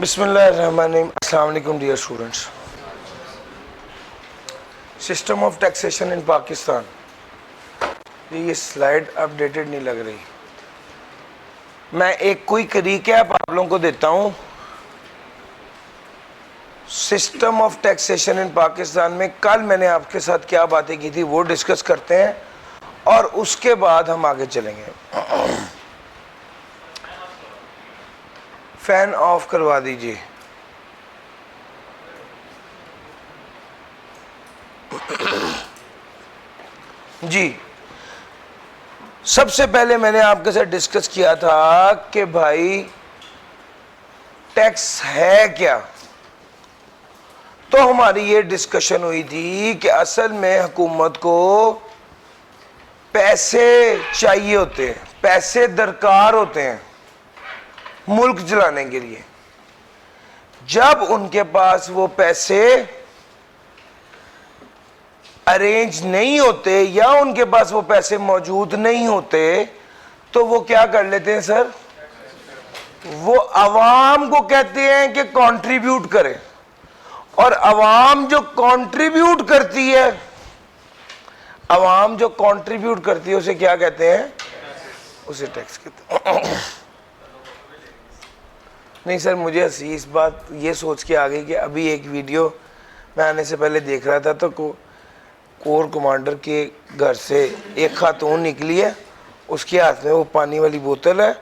बिस्मिल्लाहिर्रहमानिर्रहीम। अस्सलाम वालेकुम dear students. System of taxation in Pakistan. ये स्लाइड अपडेटेड नहीं लग रही। मैं एक क्विक रिकैप आप लोगों को देता हूँ। System of taxation in Pakistan में कल मैंने आपके साथ क्या बातें की थी वो डिस्कस करते हैं और उसके बाद हम आगे चलेंगे। फैन ऑफ करवा दीजिए। जी, सबसे पहले मैंने आपके साथ डिस्कस किया था कि भाई टैक्स है क्या। तो हमारी ये डिस्कशन हुई थी कि असल में हुकूमत को पैसे चाहिए होते हैं, पैसे दरकार होते हैं मुल्क चलाने के लिए। जब उनके पास वो पैसे अरेंज नहीं होते या उनके पास वो पैसे मौजूद नहीं होते तो वो क्या कर लेते हैं सर, वो अवाम को कहते हैं कि कंट्रीब्यूट करें। और अवाम जो कंट्रीब्यूट करती है, अवाम जो कंट्रीब्यूट करती है उसे क्या कहते हैं, उसे टैक्स कहते हैं। नहीं सर, मुझे हंसी इस बात ये सोच के आ गई कि अभी एक वीडियो मैं आने से पहले देख रहा था तो कोर कमांडर के घर से एक खातून निकली है, उसके हाथ में वो पानी वाली बोतल है,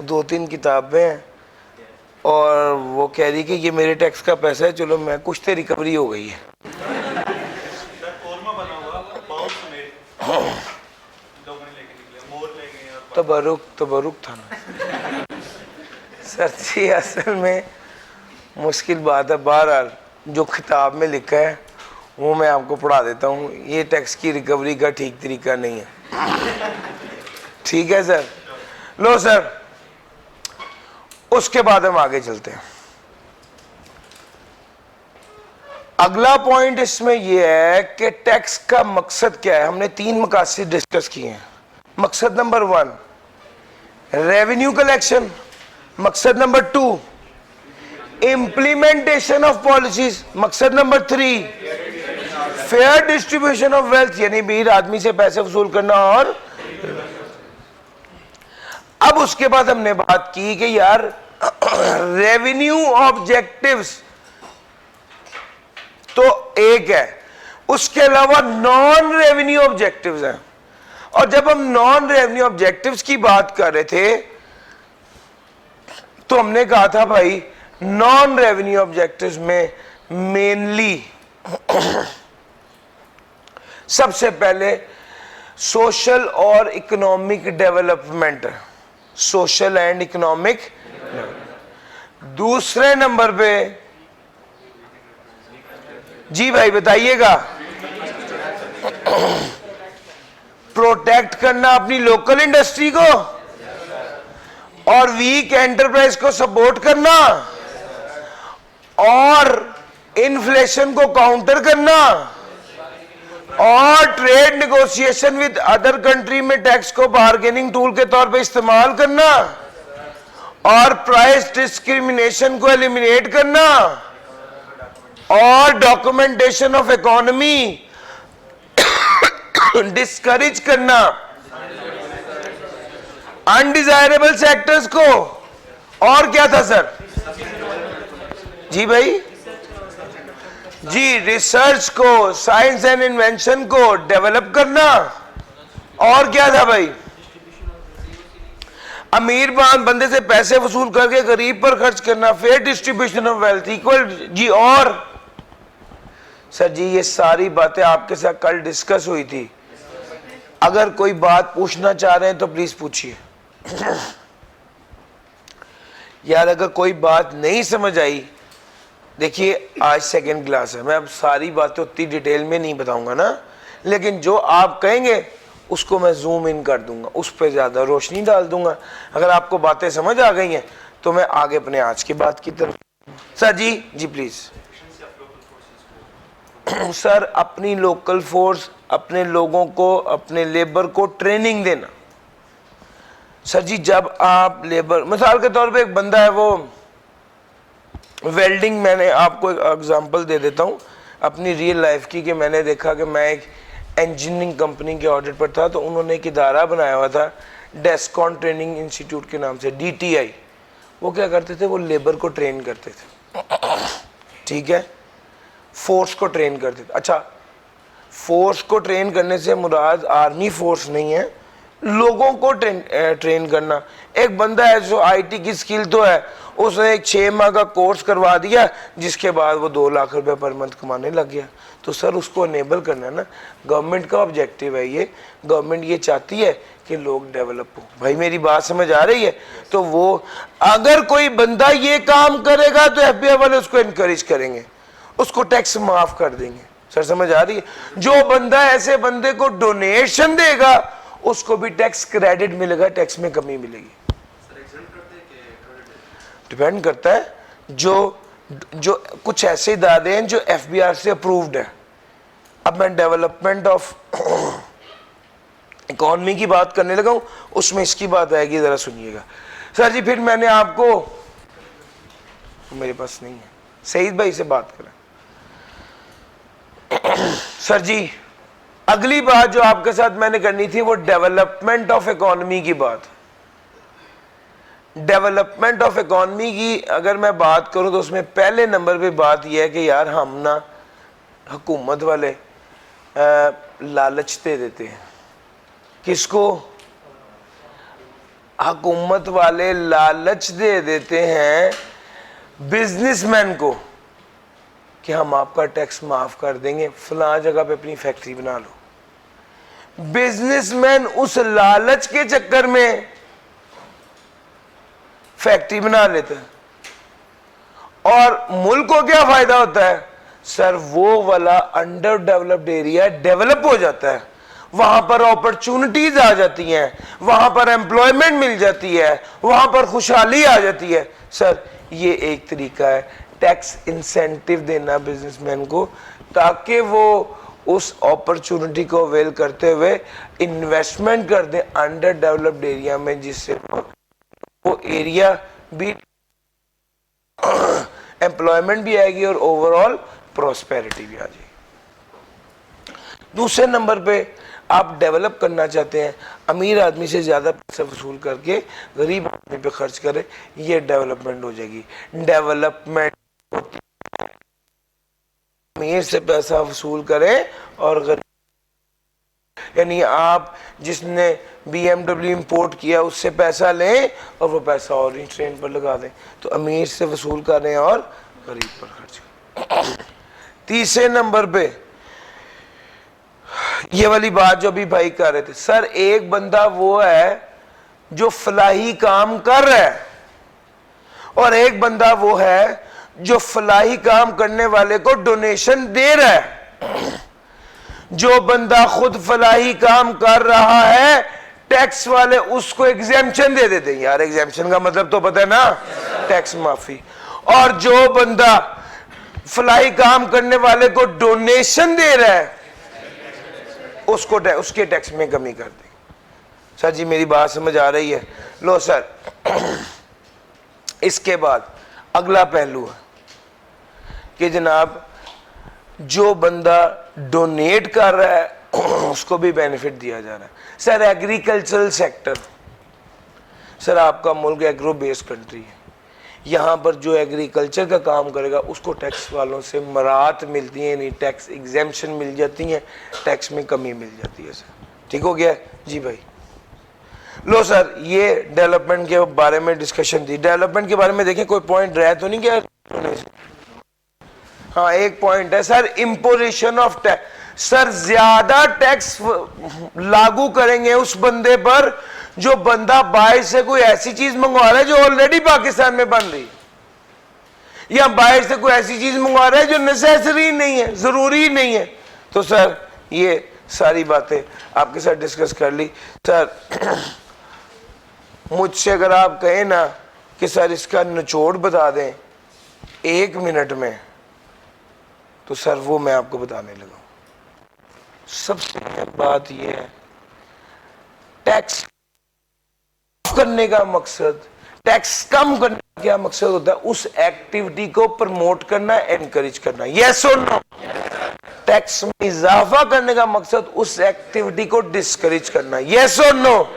2-3 किताबें हैं और वो कह रही कि ये मेरे टैक्स का पैसा है, चलो मैं कुछ तो रिकवरी हो गई है। तबरुक था ना सर जी। असल में मुश्किल बात है। बहरहाल जो किताब में लिखा है वो मैं आपको पढ़ा देता हूँ। ये टैक्स की रिकवरी का ठीक तरीका नहीं है। ठीक है सर। लो सर, उसके बाद हम आगे चलते हैं। अगला पॉइंट इसमें यह है कि टैक्स का मकसद क्या है। हमने 3 मकासद डिस्कस किए हैं। मकसद नंबर 1 रेवेन्यू कलेक्शन, मकसद नंबर 2 इम्प्लीमेंटेशन ऑफ पॉलिसीज, मकसद number 3 fair distribution of wealth, यानी अमीर आदमी से पैसे वसूल करना। और अब उसके बाद हमने बात की कि यार रेवेन्यू ऑब्जेक्टिव्स तो एक है, उसके अलावा नॉन रेवेन्यू ऑब्जेक्टिव्स हैं। और जब हम नॉन रेवेन्यू ऑब्जेक्टिव्स की बात कर रहे थे तो हमने कहा था भाई नॉन रेवेन्यू ऑब्जेक्टिव्स में मेनली सबसे पहले सोशल और economic development, social and economic. दूसरे नंबर पे जी भाई बताइएगा, प्रोटेक्ट करना अपनी लोकल इंडस्ट्री को और वीक एंटरप्राइज को सपोर्ट करना और इन्फ्लेशन को काउंटर करना और trade negotiation with other country में टैक्स को बार्गेनिंग टूल के तौर पे इस्तेमाल करना और प्राइस डिस्क्रिमिनेशन को एलिमिनेट करना और डॉक्यूमेंटेशन ऑफ इकोनॉमी डिस्करेज करना, अनडिजायरेबल सेक्टर्स को। और क्या था सर जी भाई जी, रिसर्च को, साइंस एंड इन्वेंशन को डेवलप करना। और क्या था भाई, अमीर बंदे से पैसे वसूल करके गरीब पर खर्च करना, fair distribution of wealth, equal जी। और सर जी ये सारी बातें आपके साथ कल डिस्कस हुई थी। अगर कोई बात पूछना चाह रहे हैं तो प्लीज पूछिए। यार अगर कोई बात नहीं समझ आई, देखिए आज सेकंड क्लास है, मैं अब सारी बातें उतनी डिटेल में नहीं बताऊंगा ना, लेकिन जो आप कहेंगे उसको मैं जूम इन कर दूंगा, उस पर ज़्यादा रोशनी डाल दूंगा। अगर आपको बातें समझ आ गई हैं तो मैं आगे अपने आज की बात की तरफ। सर जी प्लीज़। सर अपनी लोकल फोर्स, अपने लोगों को, अपने लेबर को ट्रेनिंग देना। सर जी जब आप लेबर, मिसाल के तौर पे एक बंदा है वो वेल्डिंग, मैंने आपको एक एग्जांपल दे देता हूँ अपनी रियल लाइफ की, कि मैंने देखा कि मैं एक इंजीनियरिंग कंपनी के ऑडिट पर था, तो उन्होंने एक इदारा बनाया हुआ था डेस्कॉन ट्रेनिंग इंस्टीट्यूट के नाम से, DTI। वो क्या करते थे, वो लेबर को ट्रेन करते थे, ठीक है, फोर्स को ट्रेन करते थे। अच्छा, फोर्स को ट्रेन करने से मुराद आर्मी फोर्स नहीं है, लोगों को ट्रेन करना। एक बंदा है जो IT की स्किल तो है, उसने एक 6 माह का कोर्स करवा दिया, जिसके बाद वो 2 लाख रुपए पर मंथ कमाने लग गया। तो सर उसको अनेबल करना है ना, गवर्नमेंट का ऑब्जेक्टिव है ये। गवर्नमेंट ये चाहती है कि लोग डेवलप हो। भाई मेरी बात समझ आ रही है? तो वो अगर कोई बंदा ये काम करेगा तो FBI वाले उसको इनकरेज करेंगे, उसको टैक्स माफ कर देंगे। सर समझ आ रही है? जो बंदा ऐसे बंदे को डोनेशन देगा उसको भी टैक्स क्रेडिट मिलेगा, टैक्स में कमी मिलेगी। डिपेंड करता है, जो कुछ ऐसे इदारे हैं जो FBR से अप्रूव्ड है। अब मैं डेवलपमेंट ऑफ इकोनॉमी की बात करने लगा हूं, उसमें इसकी बात आएगी, जरा सुनिएगा। सर जी फिर मैंने आपको, मेरे पास नहीं है, सईद भाई से बात करें। सर जी अगली बात जो आपके साथ मैंने करनी थी वो डेवलपमेंट ऑफ इकोनॉमी की बात। डेवलपमेंट ऑफ इकोनॉमी की अगर मैं बात करूं तो उसमें पहले नंबर पे बात यह है कि यार हम ना हुकूमत वाले लालच दे देते हैं। किसको? हुकूमत वाले लालच दे देते हैं बिजनेसमैन को कि हम आपका टैक्स माफ कर देंगे, फलां जगह पे अपनी फैक्ट्री बना लो। बिजनेसमैन उस लालच के चक्कर में फैक्ट्री बना लेता है, और मुल्क को क्या फायदा होता है? सर वो वाला अंडर डेवलप्ड एरिया डेवलप हो जाता है, वहां पर अपॉर्चुनिटीज आ जाती हैं, वहां पर एम्प्लॉयमेंट मिल जाती है, वहां पर खुशहाली आ जाती है। सर ये एक तरीका है टैक्स इंसेंटिव देना बिजनेसमैन को, ताकि वो उस अपॉर्चुनिटी को अवेल करते हुए इन्वेस्टमेंट कर दें अंडर डेवलप्ड एरिया में, जिससे वो एरिया भी एम्प्लॉयमेंट भी आएगी और ओवरऑल प्रोस्पेरिटी भी आ जाएगी। दूसरे नंबर पे आप डेवलप करना चाहते हैं, अमीर आदमी से ज़्यादा पैसा वसूल करके गरीब आदमी पे खर्च करें, ये डेवलपमेंट हो जाएगी। डेवलपमेंट अमीर से पैसा वसूल करें और गरीब, यानी आप जिसने BMW इंपोर्ट किया उससे पैसा लें और वो पैसा और ही ट्रेन पर लगा दें। तो अमीर से वसूल करें और गरीब पर खर्च करें। तीसरे नंबर पे ये वाली बात जो अभी भाई कर रहे थे, सर एक बंदा वो है जो फलाही काम कर रहा है, और एक बंदा वो है जो फलाही काम करने वाले को डोनेशन दे रहा है। जो बंदा खुद फलाही काम कर रहा है, टैक्स वाले उसको एग्जेम्पशन दे देते हैं। यार एग्जेम्पशन का मतलब तो पता है ना, टैक्स माफी। और जो बंदा फलाही काम करने वाले को डोनेशन दे रहा है, उसको उसके टैक्स में कमी कर दें। सर जी मेरी बात समझ आ रही है? लो सर, इसके बाद अगला पहलू है कि जनाब जो बंदा डोनेट कर रहा है उसको भी बेनिफिट दिया जा रहा है। सर एग्रीकल्चरल सेक्टर, सर आपका मुल्क एग्रो बेस्ड कंट्री है, यहाँ पर जो एग्रीकल्चर का काम करेगा उसको टैक्स वालों से मराहत मिलती है, यानी टैक्स एग्जेम्पशन मिल जाती है, टैक्स में कमी मिल जाती है। सर ठीक हो गया जी भाई? लो सर ये डेवलपमेंट के बारे में डिस्कशन थी। डेवलपमेंट के बारे में देखें कोई पॉइंट रह तो नहीं गया? हाँ एक पॉइंट है sir, imposition of tax. Sir ज्यादा टैक्स लागू करेंगे उस बंदे पर जो बंदा बाहर से कोई ऐसी चीज मंगवा रहा है जो ऑलरेडी पाकिस्तान में बन रही, या बाहर से कोई ऐसी चीज मंगवा रहा है जो नेसेसरी नहीं है, जरूरी नहीं है। तो सर ये सारी बातें आपके साथ डिस्कस कर ली। सर मुझसे अगर आप कहें ना कि सर इसका निचोड़ बता दें 1 मिनट में, तो सर वो मैं आपको बताने लगा। सबसे बात यह है, टैक्स करने का मकसद टैक्स कम करने का क्या मकसद होता है? उस एक्टिविटी को प्रमोट करना, एनकरेज करना। यस और नो? टैक्स में इजाफा करने का मकसद उस एक्टिविटी को डिस्करेज करना। यस और नो?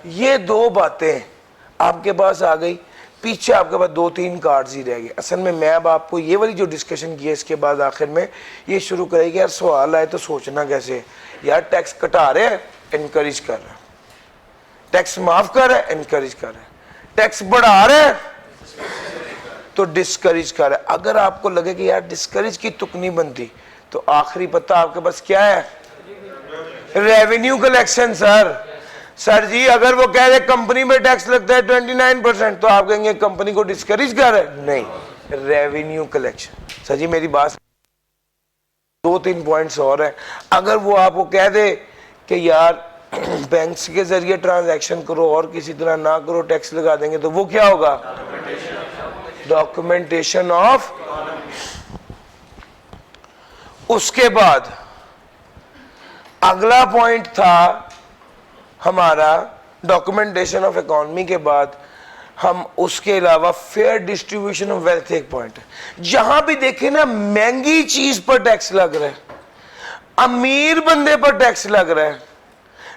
ये दो बातें आपके पास आ गई, पीछे आपके पास 2-3 कार्ड्स ही रह गए। असल में मैं अब आपको ये वाली जो डिस्कशन की है, इसके बाद आखिर में ये शुरू करेगी, यार सवाल आए तो सोचना कैसे, यार टैक्स कटा रहे हैं, एनकरेज कर रहे हैं, टैक्स माफ कर रहे हैं, एनकरेज कर रहे हैं, टैक्स बढ़ा रहे हैं तो डिस्करेज कर रहे हैं। अगर आपको लगे कि यार डिस्करेज की तुक नहीं बनती, तो आखिरी पत्ता आपके पास क्या है? Revenue collection. सर जी अगर वो कह रहे कंपनी में टैक्स लगता है 29%, तो आप कहेंगे कंपनी को डिस्करेज कर रहे हैं? नहीं, रेवेन्यू कलेक्शन। सर जी मेरी बात, 2-3 पॉइंट्स और हैं। अगर वो आपको कह दे कि यार बैंक्स के जरिए ट्रांजैक्शन करो और किसी तरह ना करो, टैक्स लगा देंगे, तो वो क्या होगा? Documentation of. उसके बाद अगला पॉइंट था हमारा डॉक्यूमेंटेशन ऑफ इकोनॉमी के बाद हम उसके अलावा फेयर डिस्ट्रीब्यूशन ऑफ वेल्थ एक पॉइंट है। जहां भी देखे ना महंगी चीज पर टैक्स लग रहा है, अमीर बंदे पर टैक्स लग रहा है,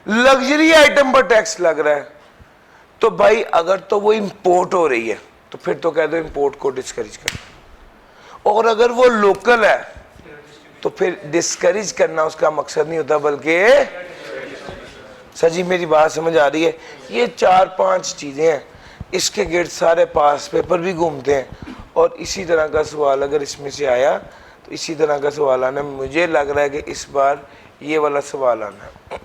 लग्जरी आइटम पर टैक्स लग रहा है, तो भाई अगर तो वो इंपोर्ट हो रही है तो फिर तो कह दो इंपोर्ट को डिस्करेज कर। और अगर वो लोकल है तो फिर डिस्करेज करना उसका मकसद नहीं होता, बल्कि सर जी मेरी बात समझ आ रही है? ये 4-5 चीजें हैं, इसके गिर्द सारे पास पेपर भी घूमते हैं। और इसी तरह का सवाल अगर इसमें से आया तो इसी तरह का सवाल आना, मुझे लग रहा है कि इस बार ये वाला सवाल आना है।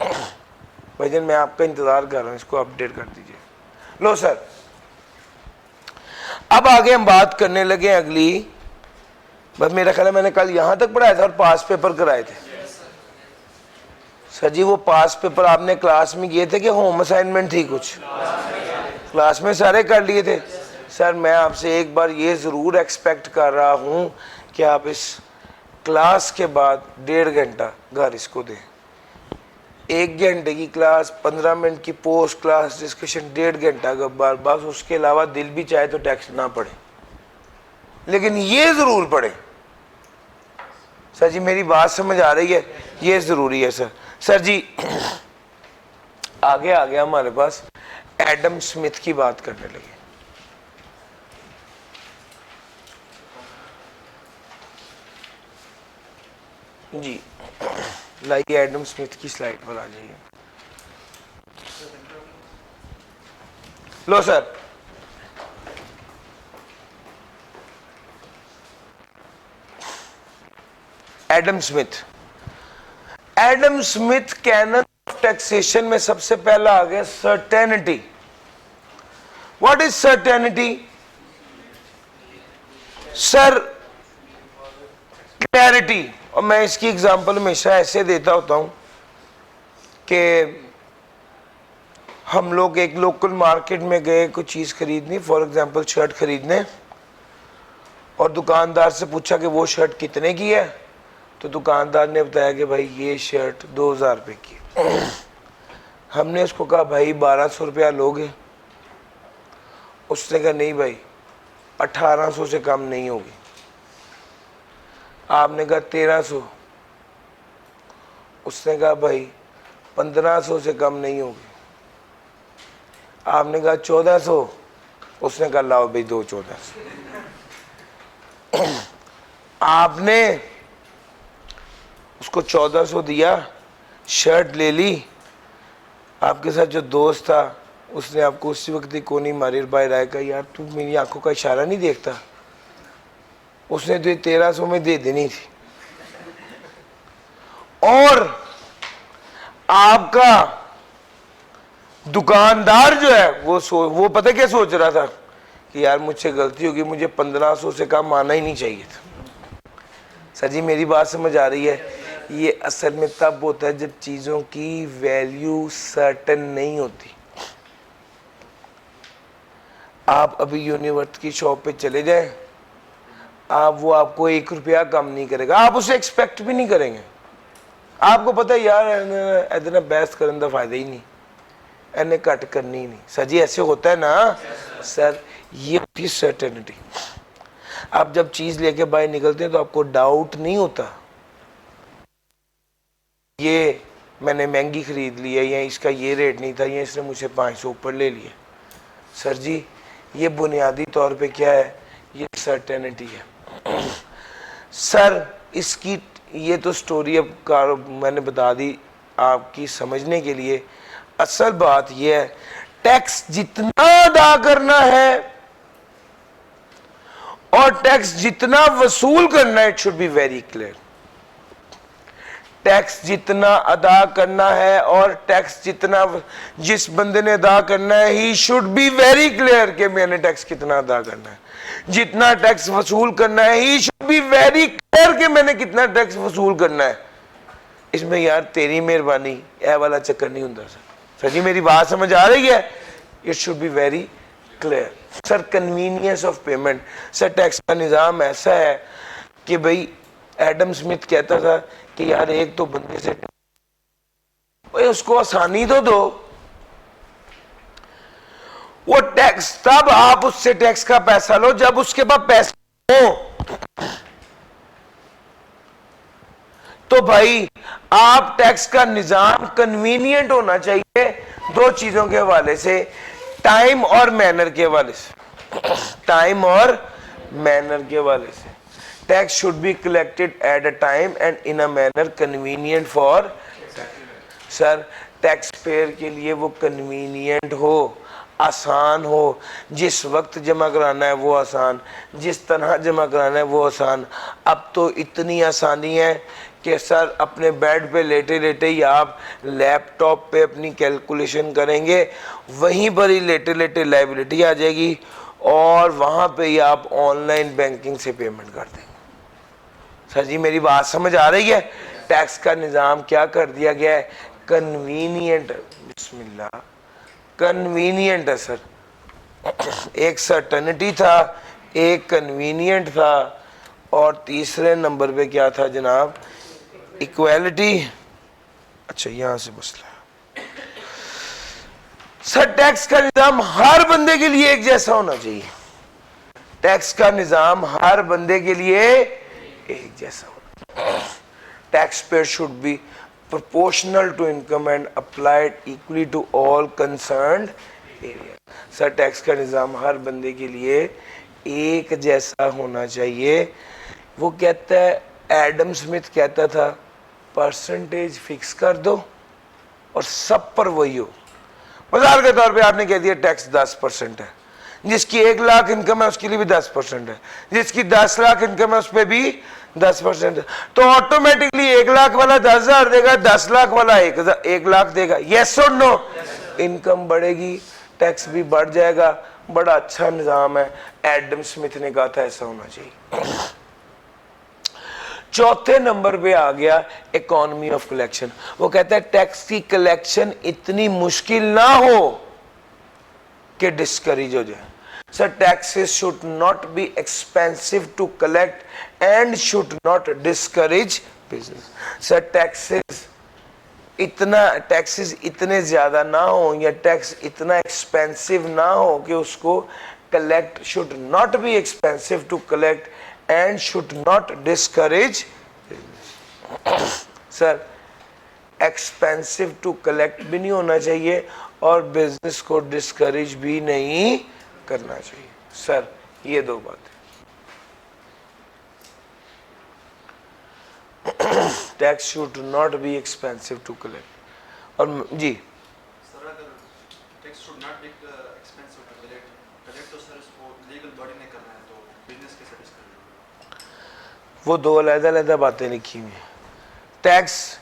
भाईजान मैं आपका इंतजार कर रहा हूँ, इसको अपडेट कर दीजिए। लो सर, अब आगे हम बात करने लगे अगली। बस मेरा ख्याल है मैंने कल यहां तक पढ़ाया था और पास पेपर कराए थे। सर जी वो पास पेपर आपने क्लास में किए थे कि होम असाइनमेंट थी? कुछ क्लास में सारे कर लिए थे। सर मैं आपसे एक बार ये ज़रूर एक्सपेक्ट कर रहा हूँ कि आप इस क्लास के बाद 1.5 घंटा घर इसको दें। 1 घंटे की क्लास, 15 मिनट की पोस्ट क्लास डिस्कशन, 1.5 घंटा का बार, बस उसके अलावा दिल भी चाहे तो टैक्स ना पढ़े, लेकिन ये ज़रूर पढ़े। सर जी मेरी बात समझ आ रही है? ये ज़रूरी है सर। सर जी आगे आ गया हमारे पास, एडम स्मिथ की बात करने लगे। जी लाइए एडम स्मिथ की स्लाइड पर आ जाइए। लो sir, Adam Smith. Adam Smith canon of taxation में सबसे पहला आ गया certainty. What is certainty? Sir clarity. और मैं इसकी एग्जांपल हमेशा ऐसे देता होता हूं कि हम लोग एक लोकल मार्केट में गए कोई चीज खरीदनी, फॉर एग्जांपल शर्ट खरीदने, और दुकानदार से पूछा कि वो शर्ट कितने की है, तो दुकानदार ने बताया कि भाई ये शर्ट 2000 रुपये की। हमने उसको कहा भाई 1200 रुपया लोगे? उसने कहा नहीं भाई 1800 से कम नहीं होगी। आपने कहा 1300? उसने कहा भाई 1500 से कम नहीं होगी। आपने कहा 1400? उसने कहा लाओ भाई 2 1400। आपने उसको 1400 दिया, शर्ट ले ली, आपके साथ जो दोस्त था उसने आपको उसी वक्त ही कोनी मारी, बाहर आया, कहा यार तू मेरी आंखों का इशारा नहीं देखता, उसने तो 1300 में दे देनी थी। और आपका दुकानदार जो है वो पता क्या सोच रहा था कि यार मुझसे गलती होगी, मुझे 1500 से कम आना ही नहीं चाहिए था। सर जी मेरी बात समझ आ रही है? ये असल में तब होता है जब चीज़ों की वैल्यू सर्टेन नहीं होती। आप अभी यूनिवर्सिटी की शॉप पे चले जाएं, वो आपको 1 रुपया कम नहीं करेगा, आप उसे एक्सपेक्ट भी नहीं करेंगे। आपको पता है यार इतना बहस करने का फायदा ही नहीं, इन्हें कट करनी ही नहीं। सर जी ऐसे होता है ना? सर ये होती है सर्टेनिटी। आप जब चीज लेके बाहर निकलते हैं तो आपको डाउट नहीं होता ये मैंने महंगी खरीद ली है या इसका ये रेट नहीं था या इसने मुझे 500 ऊपर ले लिया। सर जी ये बुनियादी तौर पे क्या है, ये सर्टेनिटी है। सर इसकी ये तो स्टोरी अब मैंने बता दी आपकी समझने के लिए। असल बात ये है टैक्स जितना अदा करना है और टैक्स जितना वसूल करना है, it should be very clear. Tax जितना अदा करना है और टैक्स जितना जिस बंदे ने अदा करना है, he should be very clear कि मैंने टैक्स कितना अदा करना है। जितना टैक्स वसूल करना है, he should be very clear कि मैंने कितना टैक्स वसूल करना है। इसमें यार तेरी मेहरबानी ऐ वाला चक्कर नहीं होता। सर जी मेरी बात समझ आ रही है? It should be very clear. Sir convenience of payment, sir tax का निज़ाम ऐसा है कि भाई एडम स्मिथ कहता था कि यार एक तो बंदे से उसको आसानी तो दो। वो टैक्स तब आप उससे टैक्स का पैसा लो जब उसके पास पैसा हो। तो भाई आप टैक्स का निजाम कन्वीनियंट होना चाहिए दो चीजों के हवाले से, टाइम और मैनर के हवाले से। टाइम और मैनर के हवाले से tax should be collected at a time and in a manner convenient for. Sir tax payer के लिए वो कन्वीनियंट हो, आसान हो। जिस वक्त जमा कराना है वो आसान, जिस तरह जमा कराना है वो आसान। अब तो इतनी आसानी है कि सर अपने बेड पे लेटे लेटे ही आप लैपटॉप पे अपनी कैलकुलेशन करेंगे, वहीं पर ही लेटे लेटे लायबिलिटी आ जाएगी और वहाँ पे ही आप ऑनलाइन बैंकिंग से पेमेंट कर देंगे। सर जी मेरी बात समझ आ रही है? टैक्स का निज़ाम क्या कर दिया गया है, कन्वीनियंट। बिस्मिल्लाह, कन्वीनियंट है सर। एक सर्टेनिटी था, एक कन्वीनियंट था और तीसरे नंबर पे क्या था जनाब, इक्वालिटी। अच्छा यहां से मसला है। सर टैक्स का निजाम हर बंदे के लिए एक जैसा होना चाहिए। टैक्स का निजाम हर बंदे के लिए एक जैसा होना। Tax payer should be proportional to income and applied equally to all concerned area। Sir tax का निज़ाम हर बंदे के लिए एक जैसा होना चाहिए। वो कहता है, एडम स्मिथ कहता था परसेंटेज फिक्स कर दो और सब पर वही हो। मिसाल के तौर पे आपने कह दिया टैक्स 10% है, जिसकी 1 लाख इनकम है उसके लिए भी 10% है, जिसकी 10 लाख इनकम है उस पर भी 10%। तो ऑटोमेटिकली 1 लाख वाला 10,000 देगा, 10 लाख वाला 1 लाख देगा। यस और नो? इनकम बढ़ेगी, टैक्स भी बढ़ जाएगा। बड़ा अच्छा निजाम है। एडम स्मिथ ने कहा था ऐसा होना चाहिए। चौथे नंबर पे आ गया इकोनॉमी ऑफ कलेक्शन। वो कहता है टैक्स की कलेक्शन इतनी मुश्किल ना हो कि डिस्करेज हो जाए। Sir taxes should not be expensive to collect and should not discourage business. Sir taxes इतने ज्यादा ना हो या टैक्स इतना एक्सपेंसिव ना हो कि उसको collect, should not be expensive to collect and should not discourage business. Sir expensive to collect भी नहीं होना चाहिए और बिजनेस को डिस्करेज भी नहीं करना चाहिए। सर ये दो बातें। Tax should not be expensive to collect. और जी सर अगर tax should not be expensive to collect तो सर इसको लीगल बॉडी ने करना है तो बिजनेस कैसे डिस्करेज? वो दो अलग-अलग बातें लिखी हुई हैं। टैक्स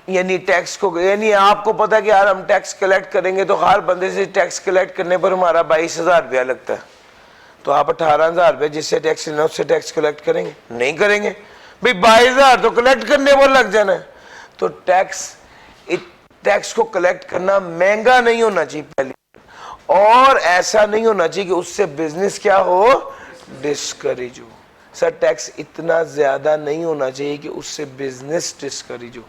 यानी टैक्स को, यानी आपको पता है कि यार हम टैक्स कलेक्ट करेंगे तो हर बंदे से टैक्स कलेक्ट करने पर हमारा 22,000 रुपया लगता है, तो आप 18,000 रुपये जिससे टैक्स लेना उससे टैक्स कलेक्ट करेंगे? नहीं करेंगे भाई, 22,000 तो कलेक्ट करने पर लग जाना है। तो टैक्स को कलेक्ट करना महंगा नहीं होना चाहिए पहली, और ऐसा नहीं होना चाहिए कि उससे बिजनेस क्या हो, डिस्करेज हो। सर टैक्स इतना ज्यादा नहीं होना चाहिए कि उससे बिजनेस डिस्करेज हो।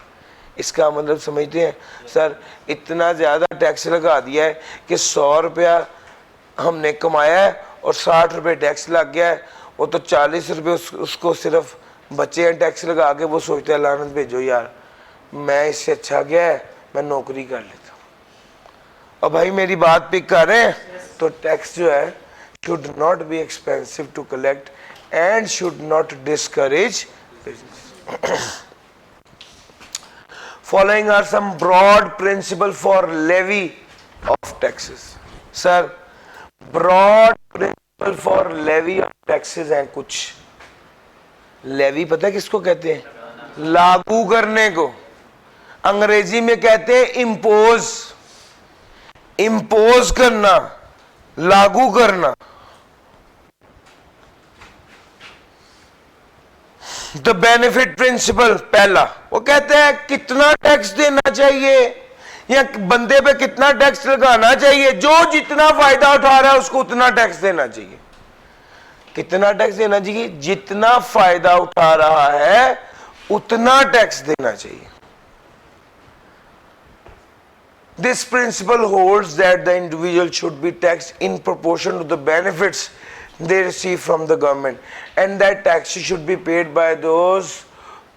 इसका मतलब समझते हैं? सर इतना ज्यादा टैक्स लगा दिया है कि 100 रुपया हमने कमाया है और 60 रुपये टैक्स लग गया है, वो तो 40 रुपये उसको सिर्फ बच्चे हैं टैक्स लगा के, वो सोचते हैं लानत भेजो यार, मैं इससे अच्छा गया है मैं नौकरी कर लेता हूँ। और भाई मेरी बात पिक कर रहे हैं? तो टैक्स जो है should not be expensive to collect and should not discourage business. Following are some broad principle for levy of taxes. Sir, broad principle for levy of taxes हैं कुछ। लेवी पता है किसको कहते हैं? लागू करने को। अंग्रेजी में कहते हैं इम्पोज, इम्पोज करना, लागू करना। द बेनिफिट प्रिंसिपल पहला, वो कहते हैं कितना टैक्स देना चाहिए या बंदे पे कितना टैक्स लगाना चाहिए, जो जितना फायदा उठा रहा है उसको उतना टैक्स देना चाहिए। कितना टैक्स देना चाहिए? जितना फायदा उठा रहा है उतना टैक्स देना चाहिए। This principle holds that the individual should be taxed in proportion to the benefits they receive from the government, and that tax should be paid by those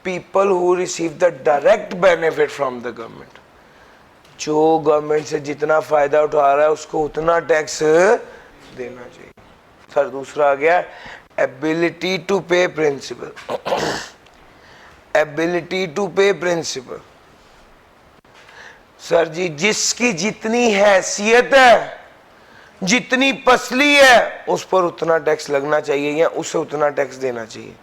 people who receive the direct benefit from the government. जो government से जितना फायदा उठा रहा है उसको उतना tax देना चाहिए। सर दूसरा आ गया एबिलिटी टू पे प्रिंसिपल। एबिलिटी टू पे प्रिंसिपल, सर जी जिसकी जितनी हैसियत है, जितनी पसली है, उस पर उतना टैक्स लगना चाहिए या उसे उतना टैक्स देना चाहिए।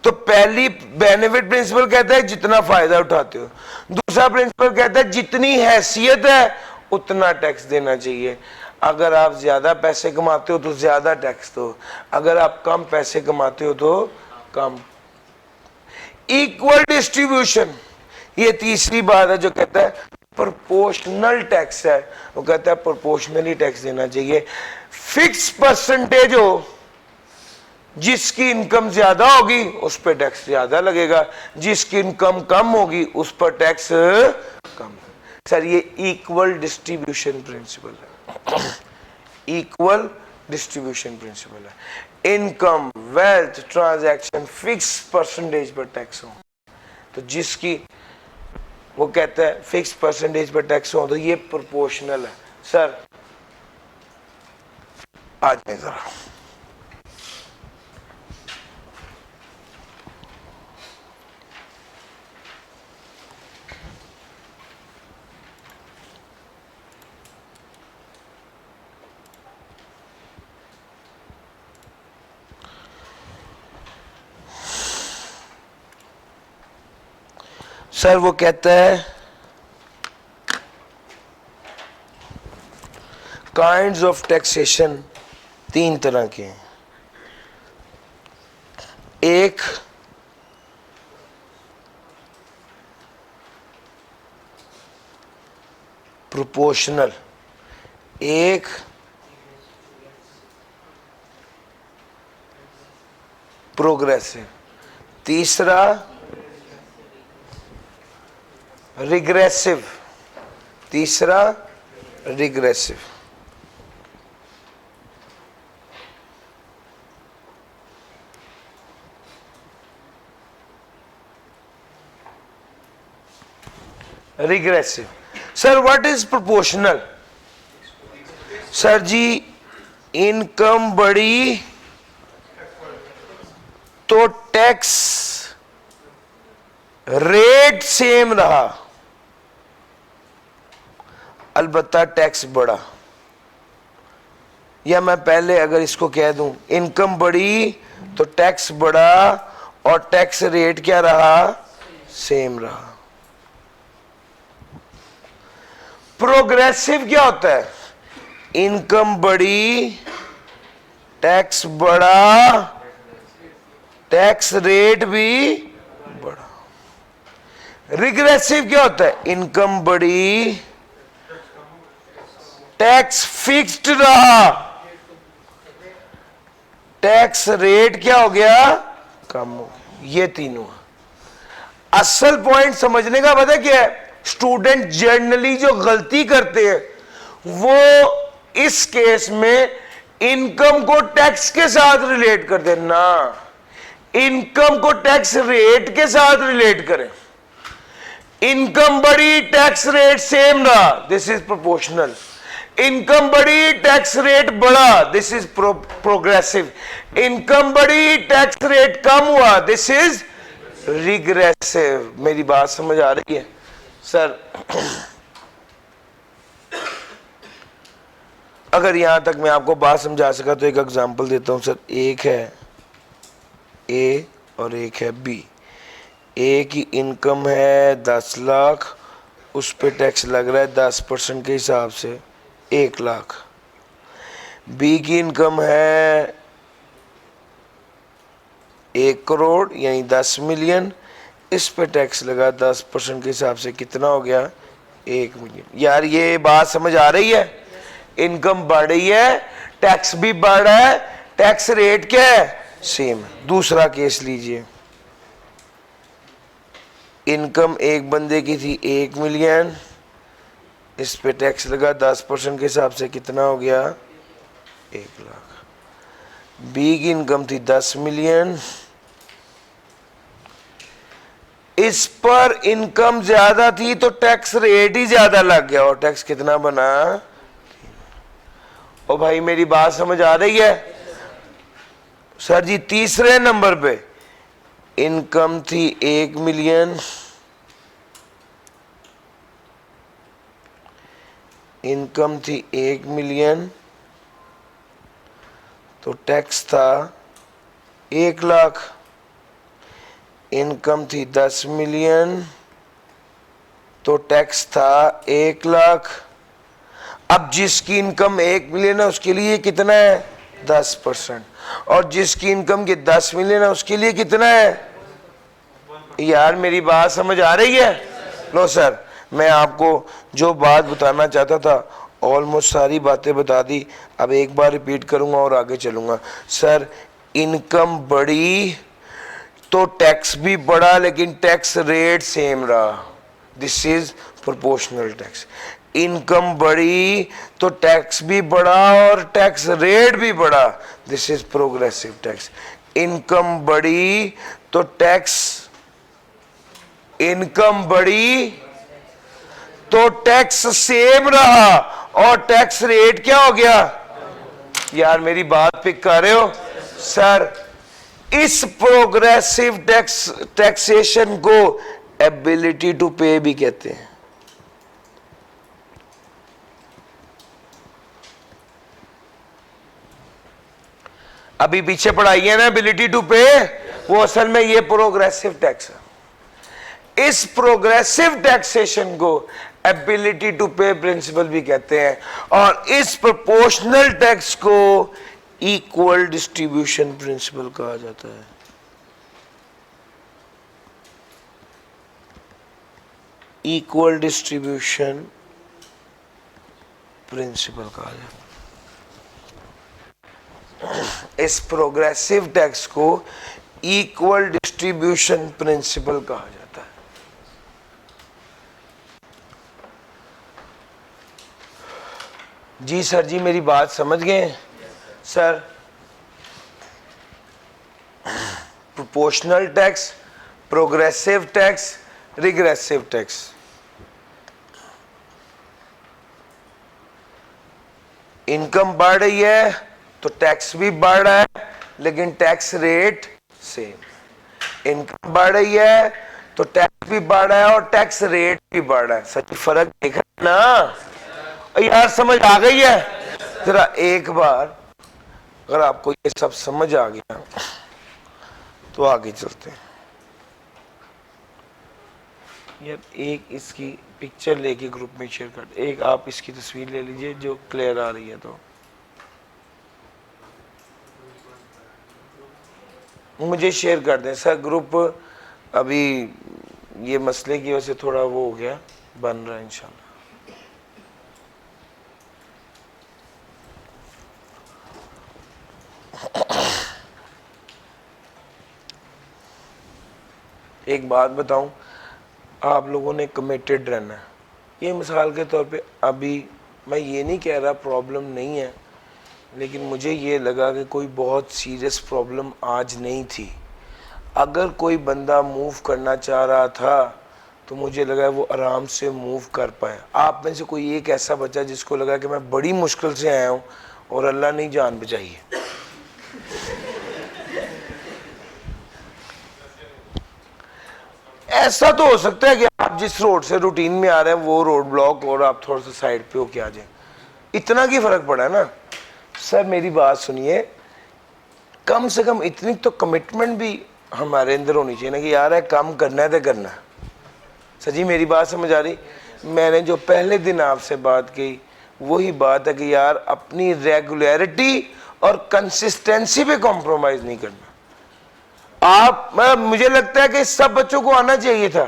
तो पहली बेनिफिट प्रिंसिपल कहता है जितना फायदा उठाते हो, दूसरा प्रिंसिपल कहता है जितनी हैसियत है उतना टैक्स देना चाहिए। अगर आप ज्यादा पैसे कमाते हो तो ज्यादा टैक्स दो, अगर आप कम पैसे कमाते हो तो कम। इक्वल डिस्ट्रीब्यूशन, ये तीसरी बात है जो कहता है प्रोपोर्शनल टैक्स है, वो कहता है प्रोपोर्शनली टैक्स देना चाहिए। फिक्स परसेंटेज हो, जिसकी इनकम ज्यादा होगी उस पर टैक्स ज्यादा लगेगा, जिसकी इनकम कम होगी उस पर टैक्स कम। सर ये इक्वल डिस्ट्रीब्यूशन प्रिंसिपल है, इक्वल डिस्ट्रीब्यूशन प्रिंसिपल है। Income, wealth, transaction fix percentage पर टैक्स हो, तो जिसकी वो कहता है फिक्स परसेंटेज पर टैक्स हो तो ये प्रोपोर्शनल है। सर आ जाए जरा, सर वो कहता है काइंड्स ऑफ टैक्सेशन तीन तरह के हैं। एक प्रोपोर्शनल, एक प्रोग्रेसिव, तीसरा रिग्रेसिव, तीसरा regressive. Regressive, sir what is proportional? Sir जी इनकम बढ़ी तो टैक्स रेट सेम रहा, अलबत्ता टैक्स बढ़ा। या मैं पहले अगर इसको कह दूं इनकम बढ़ी तो टैक्स बढ़ा और टैक्स रेट क्या रहा? सेम रहा। प्रोग्रेसिव क्या होता है? इनकम बढ़ी, टैक्स बढ़ा, टैक्स रेट भी बढ़ा। रिग्रेसिव क्या होता है? इनकम बढ़ी, टैक्स फिक्स्ड रहा, टैक्स रेट क्या हो गया? कम हो गया। ये तीनों असल पॉइंट समझने का पता क्या है? स्टूडेंट जनरली जो गलती करते हैं वो इस केस में इनकम को टैक्स के साथ रिलेट कर देना, इनकम को टैक्स रेट के साथ रिलेट करें। इनकम बढ़ी, टैक्स रेट सेम रहा, दिस इज प्रोपोर्शनल। इनकम बढ़ी, टैक्स रेट बढ़ा, दिस इज प्रोग्रेसिव। इनकम बढ़ी, टैक्स रेट कम हुआ, दिस इज रिग्रेसिव। मेरी बात समझ आ रही है सर? अगर यहां तक मैं आपको बात समझा सका तो एक एग्जांपल देता हूं सर। एक है ए और एक है बी। ए की इनकम है 10 लाख, उस पे टैक्स लग रहा है 10% के हिसाब से 1 लाख। बी की इनकम है 1 करोड़ यानी 10 मिलियन, इस पे टैक्स लगा 10% के हिसाब से कितना हो गया? 1 मिलियन। यार ये बात समझ आ रही है? इनकम बढ़ रही है, टैक्स भी बढ़ रहा है, टैक्स रेट क्या है? सेम। दूसरा केस लीजिए, इनकम एक बंदे की थी 1 मिलियन, इस पे टैक्स लगा 10% के हिसाब से कितना हो गया? 1 लाख। बी की इनकम थी 10 मिलियन, इस पर इनकम ज्यादा थी तो टैक्स रेट ही ज्यादा लग गया, और टैक्स कितना बना? ओ भाई मेरी बात समझ आ रही है? सर जी तीसरे नंबर पे इनकम थी 1 मिलियन, इनकम थी 1 मिलियन तो टैक्स था 1 लाख। इनकम थी 10 मिलियन तो टैक्स था 1 लाख। अब जिसकी इनकम 1 मिलियन है उसके लिए कितना है? 10%। और जिसकी इनकम के 10 मिलियन है उसके लिए कितना है? यार मेरी बात समझ आ रही है? लो सर, मैं आपको जो बात बताना चाहता था ऑलमोस्ट सारी बातें बता दी, अब एक बार रिपीट करूंगा और आगे चलूंगा। सर इनकम बढ़ी तो टैक्स भी बढ़ा लेकिन टैक्स रेट सेम रहा, this is proportional tax. Income बढ़ी तो टैक्स भी बढ़ा और टैक्स रेट भी बढ़ा, this is progressive tax. Income बढ़ी तो टैक्स, इनकम बढ़ी तो टैक्स सेम रहा और टैक्स रेट क्या हो गया? यार मेरी बात पिक कर रहे हो? सर इस प्रोग्रेसिव टैक्सेशन को एबिलिटी टू पे भी कहते हैं। अभी पीछे पढ़ाई है ना एबिलिटी टू पे, वो असल में ये प्रोग्रेसिव टैक्स है। इस प्रोग्रेसिव टैक्सेशन को एबिलिटी टू पे प्रिंसिपल भी कहते हैं, और इस प्रोपोर्शनल टैक्स को इक्वल डिस्ट्रीब्यूशन प्रिंसिपल कहा जाता है। इक्वल डिस्ट्रीब्यूशन प्रिंसिपल कहा जाता है। इस प्रोग्रेसिव टैक्स को इक्वल डिस्ट्रीब्यूशन प्रिंसिपल कहा जाता है। जी सर जी मेरी बात समझ गए? Sir proportional tax, progressive tax, regressive tax. Income बढ़ रही है तो टैक्स भी बढ़ रहा है लेकिन टैक्स रेट सेम। इनकम बढ़ रही है तो टैक्स भी बढ़ रहा है और टैक्स रेट भी बढ़ रहा है। सच फर्क देखा ना? यार समझ आ गई है? जरा एक बार अगर आपको ये सब समझ आ गया तो आगे चलते हैं। यार एक इसकी पिक्चर लेके ग्रुप में शेयर कर, एक आप इसकी तस्वीर ले लीजिए जो क्लियर आ रही है। तो मुझे शेयर कर दें सर, ग्रुप अभी ये मसले की वजह से थोड़ा वो हो गया, बन रहा है इंशाल्लाह। एक बात बताऊं, आप लोगों ने कमिटेड रहना है। ये मिसाल के तौर पे अभी मैं ये नहीं कह रहा प्रॉब्लम नहीं है, लेकिन मुझे ये लगा कि कोई बहुत सीरियस प्रॉब्लम आज नहीं थी। अगर कोई बंदा मूव करना चाह रहा था तो मुझे लगा वो आराम से मूव कर पाए। आप में से कोई एक ऐसा बच्चा जिसको लगा कि मैं बड़ी मुश्किल से आया हूँ और अल्लाह ने जान बचाई है। ऐसा तो हो सकता है कि आप जिस रोड से रूटीन में आ रहे हैं वो रोड ब्लॉक और आप थोड़ा सा साइड पे होके आ जाए, इतना की फर्क पड़ा है ना। सर मेरी बात सुनिए, कम से कम इतनी तो कमिटमेंट भी हमारे अंदर होनी चाहिए ना कि यार है काम करना है तो करना है। सर जी मेरी बात समझ आ रही? मैंने जो पहले दिन आपसे बात की वही बात है कि यार अपनी रेगुलरिटी और कंसिस्टेंसी पे कॉम्प्रोमाइज नहीं करना। मुझे लगता है कि सब बच्चों को आना चाहिए था,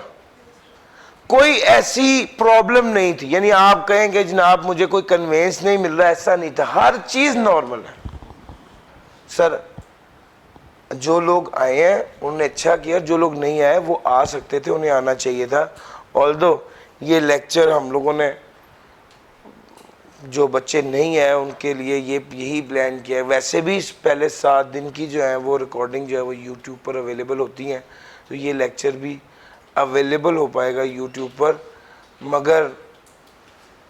कोई ऐसी प्रॉब्लम नहीं थी। यानी आप कहेंगे जनाब मुझे कोई कन्वेंस नहीं मिल रहा, ऐसा नहीं था, हर चीज नॉर्मल है। सर जो लोग आए हैं उन्होंने अच्छा किया, जो लोग नहीं आए वो आ सकते थे, उन्हें आना चाहिए था। ऑल्दो ये लेक्चर हम लोगों ने जो बच्चे नहीं आए उनके लिए यही प्लान किया है। वैसे भी पहले 7 दिन की जो है वो रिकॉर्डिंग जो है वो यूट्यूब पर अवेलेबल होती हैं, तो ये लेक्चर भी अवेलेबल हो पाएगा यूट्यूब पर। मगर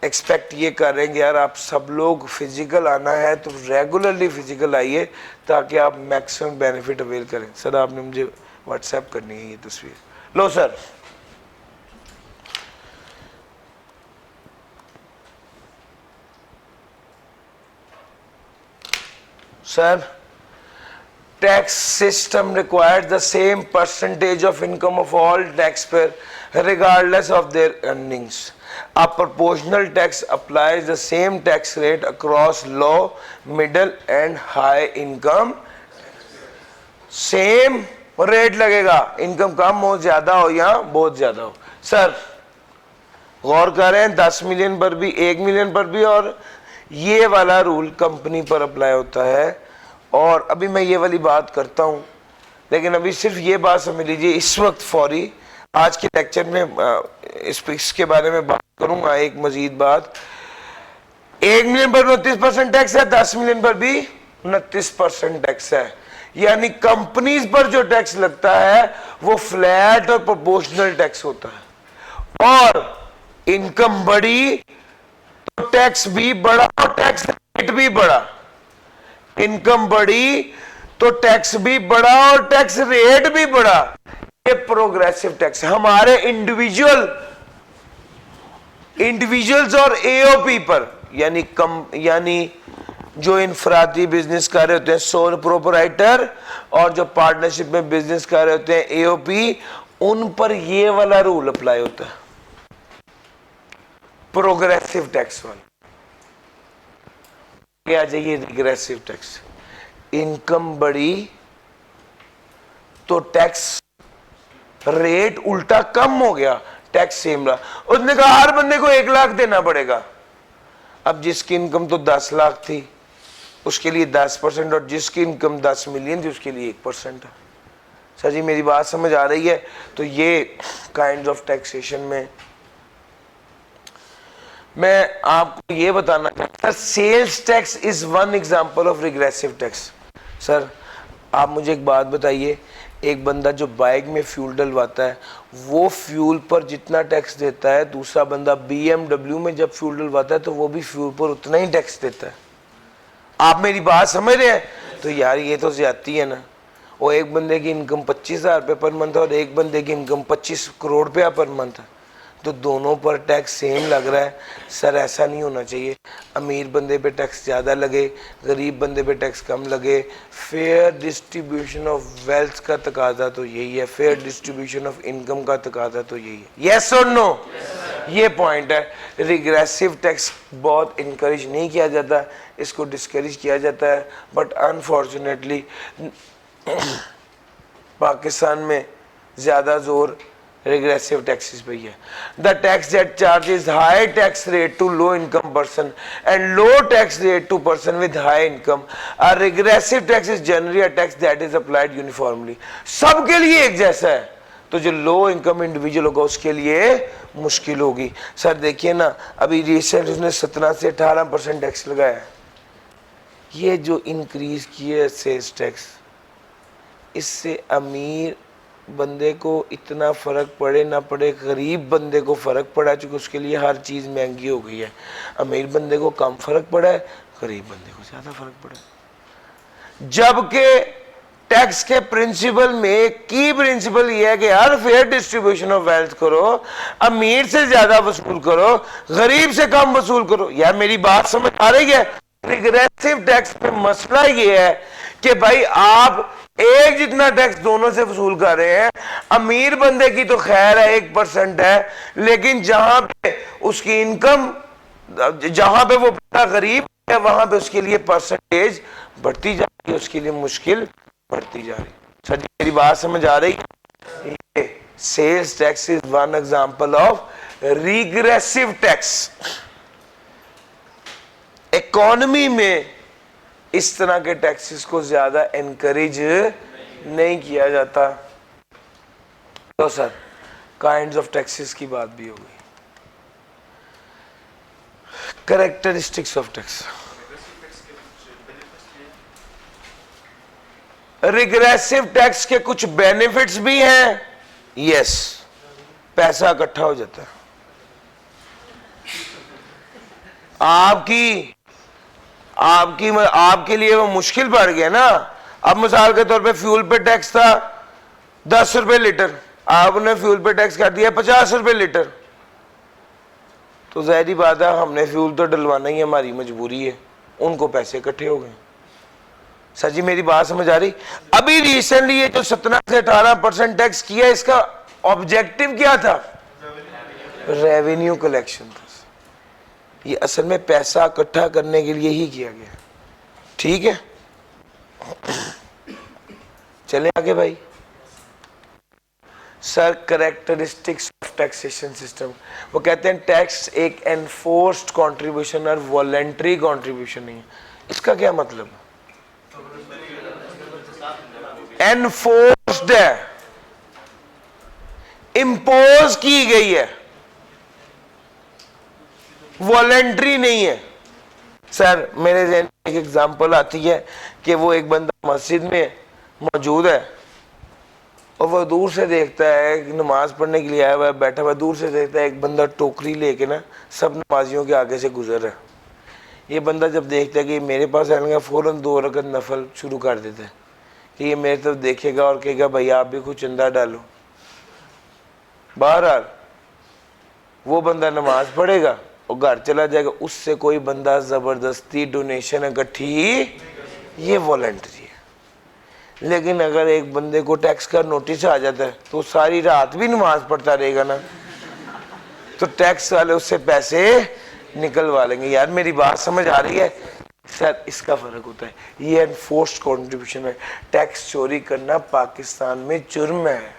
एक्सपेक्ट ये करेंगे यार आप सब लोग फिजिकल आना है तो रेगुलरली फिजिकल आइए ताकि आप मैक्सिमम बेनिफिट अवेल करें। सर आपने मुझे व्हाट्सएप करनी है ये तस्वीर, लो sir. Sir, tax system requires the same percentage of income of all taxpayers regardless of their earnings. A proportional tax applies the same tax rate across low, middle and high income. Same rate लगेगा, income कम हो ज्यादा हो या बहुत ज्यादा हो। Sir गौर करें 10 million पर भी 1 मिलियन पर भी, और ये वाला रूल कंपनी पर अप्लाई होता है। और अभी मैं ये वाली बात करता हूँ, लेकिन अभी सिर्फ ये बात समझ लीजिए इस वक्त फौरी आज के लेक्चर में इसके बारे में बात करूंगा। एक मजीद बात, 1 मिलियन पर 29% टैक्स है, 10 मिलियन पर भी 29% टैक्स है। यानी कंपनीज पर जो टैक्स लगता है वो फ्लैट और प्रोपोर्शनल टैक्स होता है, और इनकम बढ़ी तो टैक्स भी बढ़ा और टैक्स रेट भी बढ़ा। इनकम बढ़ी तो टैक्स भी बढ़ा और टैक्स रेट भी बढ़ा। ये प्रोग्रेसिव टैक्स हमारे इंडिविजुअल्स और एओपी पर, यानी जो इनफरादी बिजनेस कर रहे होते हैं सोल प्रोपराइटर, और जो पार्टनरशिप में बिजनेस कर रहे होते हैं एओपी, उन पर ये वाला रूल अप्लाई होता है, प्रोग्रेसिव टैक्स वाला। आ जाइए रिग्रेसिव टैक्स। इनकम बढ़ी तो टैक्स रेट उल्टा कम हो गया, टैक्स सेम रहा। उसने कहा हर बंदे को 1 लाख देना पड़ेगा। अब जिसकी इनकम तो 10 लाख थी उसके लिए 10%, और जिसकी इनकम 10 मिलियन थी उसके लिए 1% है। सर जी मेरी बात समझ आ रही है? तो ये काइंड ऑफ टैक्सेशन में मैं आपको ये बताना चाहता हूं, sales tax is one example of regressive tax. Sir आप मुझे एक बात बताइए, एक बंदा जो बाइक में फ्यूल डलवाता है वो फ्यूल पर जितना टैक्स देता है, दूसरा बंदा BMW में जब फ्यूल डलवाता है तो वो भी फ्यूल पर उतना ही टैक्स देता है। आप मेरी बात समझ रहे हैं? तो यार ये तो ज्यादती है ना। वो एक बंदे की इनकम 25,000 रुपये पर मंथ है और एक बंदे की इनकम 25 करोड़ रुपया पर मंथ है, तो दोनों पर टैक्स सेम लग रहा है। सर ऐसा नहीं होना चाहिए, अमीर बंदे पे टैक्स ज़्यादा लगे, गरीब बंदे पे टैक्स कम लगे। फेयर डिस्ट्रीब्यूशन ऑफ वेल्थ का तकाजा तो यही है, फेयर डिस्ट्रीब्यूशन ऑफ इनकम का तकाजा तो यही है। यस और नो? ये पॉइंट है। रिग्रेसिव टैक्स बहुत इनकरेज नहीं किया जाता, इसको डिस्करेज किया जाता है, बट अनफॉर्चुनेटली पाकिस्तान में ज़्यादा जोर regressive taxes पे है। The tax that charges high tax rate to low income person and low tax rate to person with high income. A regressive tax is generally a tax that is applied uniformly. सबके लिए एक जैसा है, तो जो low income individual होगा उसके लिए मुश्किल होगी। सर देखिए ना, अभी रिसेंट उसने 17 से 18% टैक्स लगाया है। ये जो इंक्रीज किया है सेल्स टैक्स, इससे अमीर बंदे को इतना फ़र्क पड़े ना पड़े, गरीब बंदे को फ़र्क पड़ा, चूँकि उसके लिए हर चीज़ महंगी हो गई है। अमीर बंदे को कम फ़र्क पड़ा है, गरीब बंदे को ज़्यादा फ़र्क पड़ा है। जबकि टैक्स के प्रिंसिपल में की प्रिंसिपल ये है कि हर फेयर डिस्ट्रीब्यूशन ऑफ वेल्थ करो, अमीर से ज़्यादा वसूल करो, गरीब से कम वसूल करो। यार मेरी बात समझ आ रही है? रिग्रेसिव टैक्स में मसला ये है कि भाई आप एक जितना टैक्स दोनों से वसूल कर रहे हैं। अमीर बंदे की तो खैर है 1% है, लेकिन जहां पे उसकी इनकम, जहां पे वो बड़ा गरीब है, वहां पे उसके लिए परसेंटेज बढ़ती जा रही है, उसके लिए मुश्किल बढ़ती जा रही। सर जी मेरी बात समझ आ रही? ये sales tax is one example of regressive tax. Economy में इस तरह के टैक्सेस को ज्यादा एनकरेज नहीं किया जाता। तो सर काइंड्स ऑफ टैक्सेस की बात भी हो गई। Characteristics of tax. Regressive tax के कुछ बेनिफिट्स भी हैं। यस, पैसा इकट्ठा हो जाता है। आपके लिए वो मुश्किल बढ़ गया ना। अब मिसाल के तौर पे फ्यूल पे टैक्स था 10 रुपए लीटर, आपने फ्यूल पे टैक्स कर दिया 50 रुपए लीटर, तो ज़ाहिर बात है हमने फ्यूल तो डलवाना ही है, हमारी मजबूरी है। उनको पैसे इकट्ठे हो गए। सर जी मेरी बात समझ आ रही? अभी रिसेंटली ये जो 17 से 18% टैक्स किया, इसका ऑब्जेक्टिव क्या था? रेवेन्यू कलेक्शन था। ये असल में पैसा इकट्ठा करने के लिए ही किया गया। ठीक है, चलें आगे भाई। Sir characteristics of taxation system, वो कहते हैं टैक्स एक एनफोर्स्ड कंट्रीब्यूशन और वॉलंटरी कंट्रीब्यूशन नहीं है। इसका क्या मतलब है? एनफोर्स्ड है, इंपोज की गई है, वॉलंटरी नहीं है। सर मेरे ज़हन में एक एग्जांपल आती है कि वो एक बंदा मस्जिद में मौजूद है और वो दूर से देखता है कि नमाज पढ़ने के लिए आया हुआ है, बैठा हुआ, दूर से देखता है एक बंदा टोकरी लेके ना सब नमाजियों के आगे से गुजर रहा है। ये बंदा जब देखता है कि मेरे पास आएगा, फ़ौरन 2 रकत नफल शुरू कर देता है कि ये मेरे तरफ देखेगा और कहेगा भाई आप भी कुछ चंदा डालो। बहरहाल वो बंदा नमाज पढ़ेगा और घर चला जाएगा। उससे कोई बंदा ज़बरदस्ती डोनेशन इकट्ठी, ये वॉलंटरी है। लेकिन अगर एक बंदे को टैक्स का नोटिस आ जाता है तो सारी रात भी नमाज पढ़ता रहेगा ना, तो टैक्स वाले उससे पैसे निकलवा लेंगे। यार मेरी बात समझ आ रही है? सर इसका फ़र्क होता है। ये एनफोर्स्ड कंट्रीब्यूशन है। टैक्स चोरी करना पाकिस्तान में जुर्म है,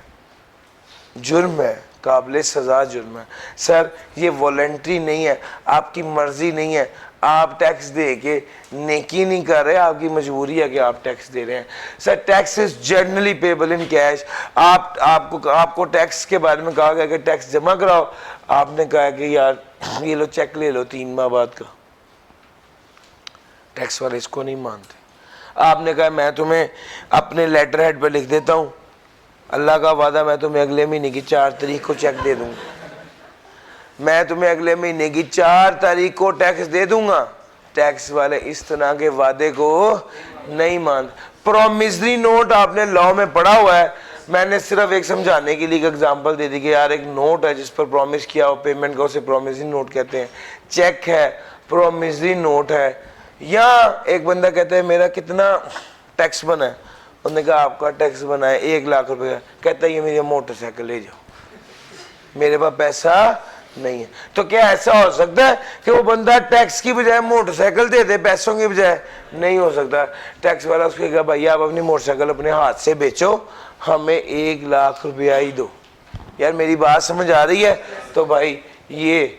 जुर्म है, काबिल सज़ा जुर्म है। सर ये वॉलंटरी नहीं है, आपकी मर्जी नहीं है, आप टैक्स दे के नेकी नहीं कर रहे, आपकी मजबूरी है कि आप टैक्स दे रहे हैं। Sir tax is generally payable in cash. आपको टैक्स के बारे में कहा गया कि टैक्स जमा कराओ, आपने कहा कि यार ये लो चेक ले लो 3 माह बाद का। टैक्स वाले इसको नहीं मानते। आपने कहा मैं तुम्हें अपने लेटर हेड पर लिख देता हूँ, अल्लाह का वादा मैं तुम्हें अगले महीने की 4 तारीख को चेक दे दूंगा, मैं तुम्हें अगले महीने की 4 तारीख को टैक्स दे दूंगा। टैक्स वाले इस तरह के वादे को नहीं मानते। प्रोमिसरी नोट आपने लॉ में पढ़ा हुआ है। मैंने सिर्फ एक समझाने के लिए एक एग्जांपल दे दी कि यार एक नोट है जिस पर प्रॉमिस किया हो पेमेंट का, उसे प्रोमिसरी नोट कहते हैं। चेक है, प्रोमिसरी नोट है। या एक बंदा कहता है मेरा कितना टैक्स बना है, उन्होंने कहा आपका टैक्स बना है 1 लाख रुपए। कहता है ये मेरी मोटरसाइकिल ले जाओ, मेरे पास पैसा नहीं है। तो क्या ऐसा हो सकता है कि वो बंदा टैक्स की बजाय मोटरसाइकिल दे दे पैसों की बजाय? नहीं हो सकता। टैक्स वाला उसको कहा भैया आप अपनी मोटरसाइकिल अपने हाथ से बेचो, हमें 1 लाख रुपया ही दो। यार मेरी बात समझ आ रही है? तो भाई ये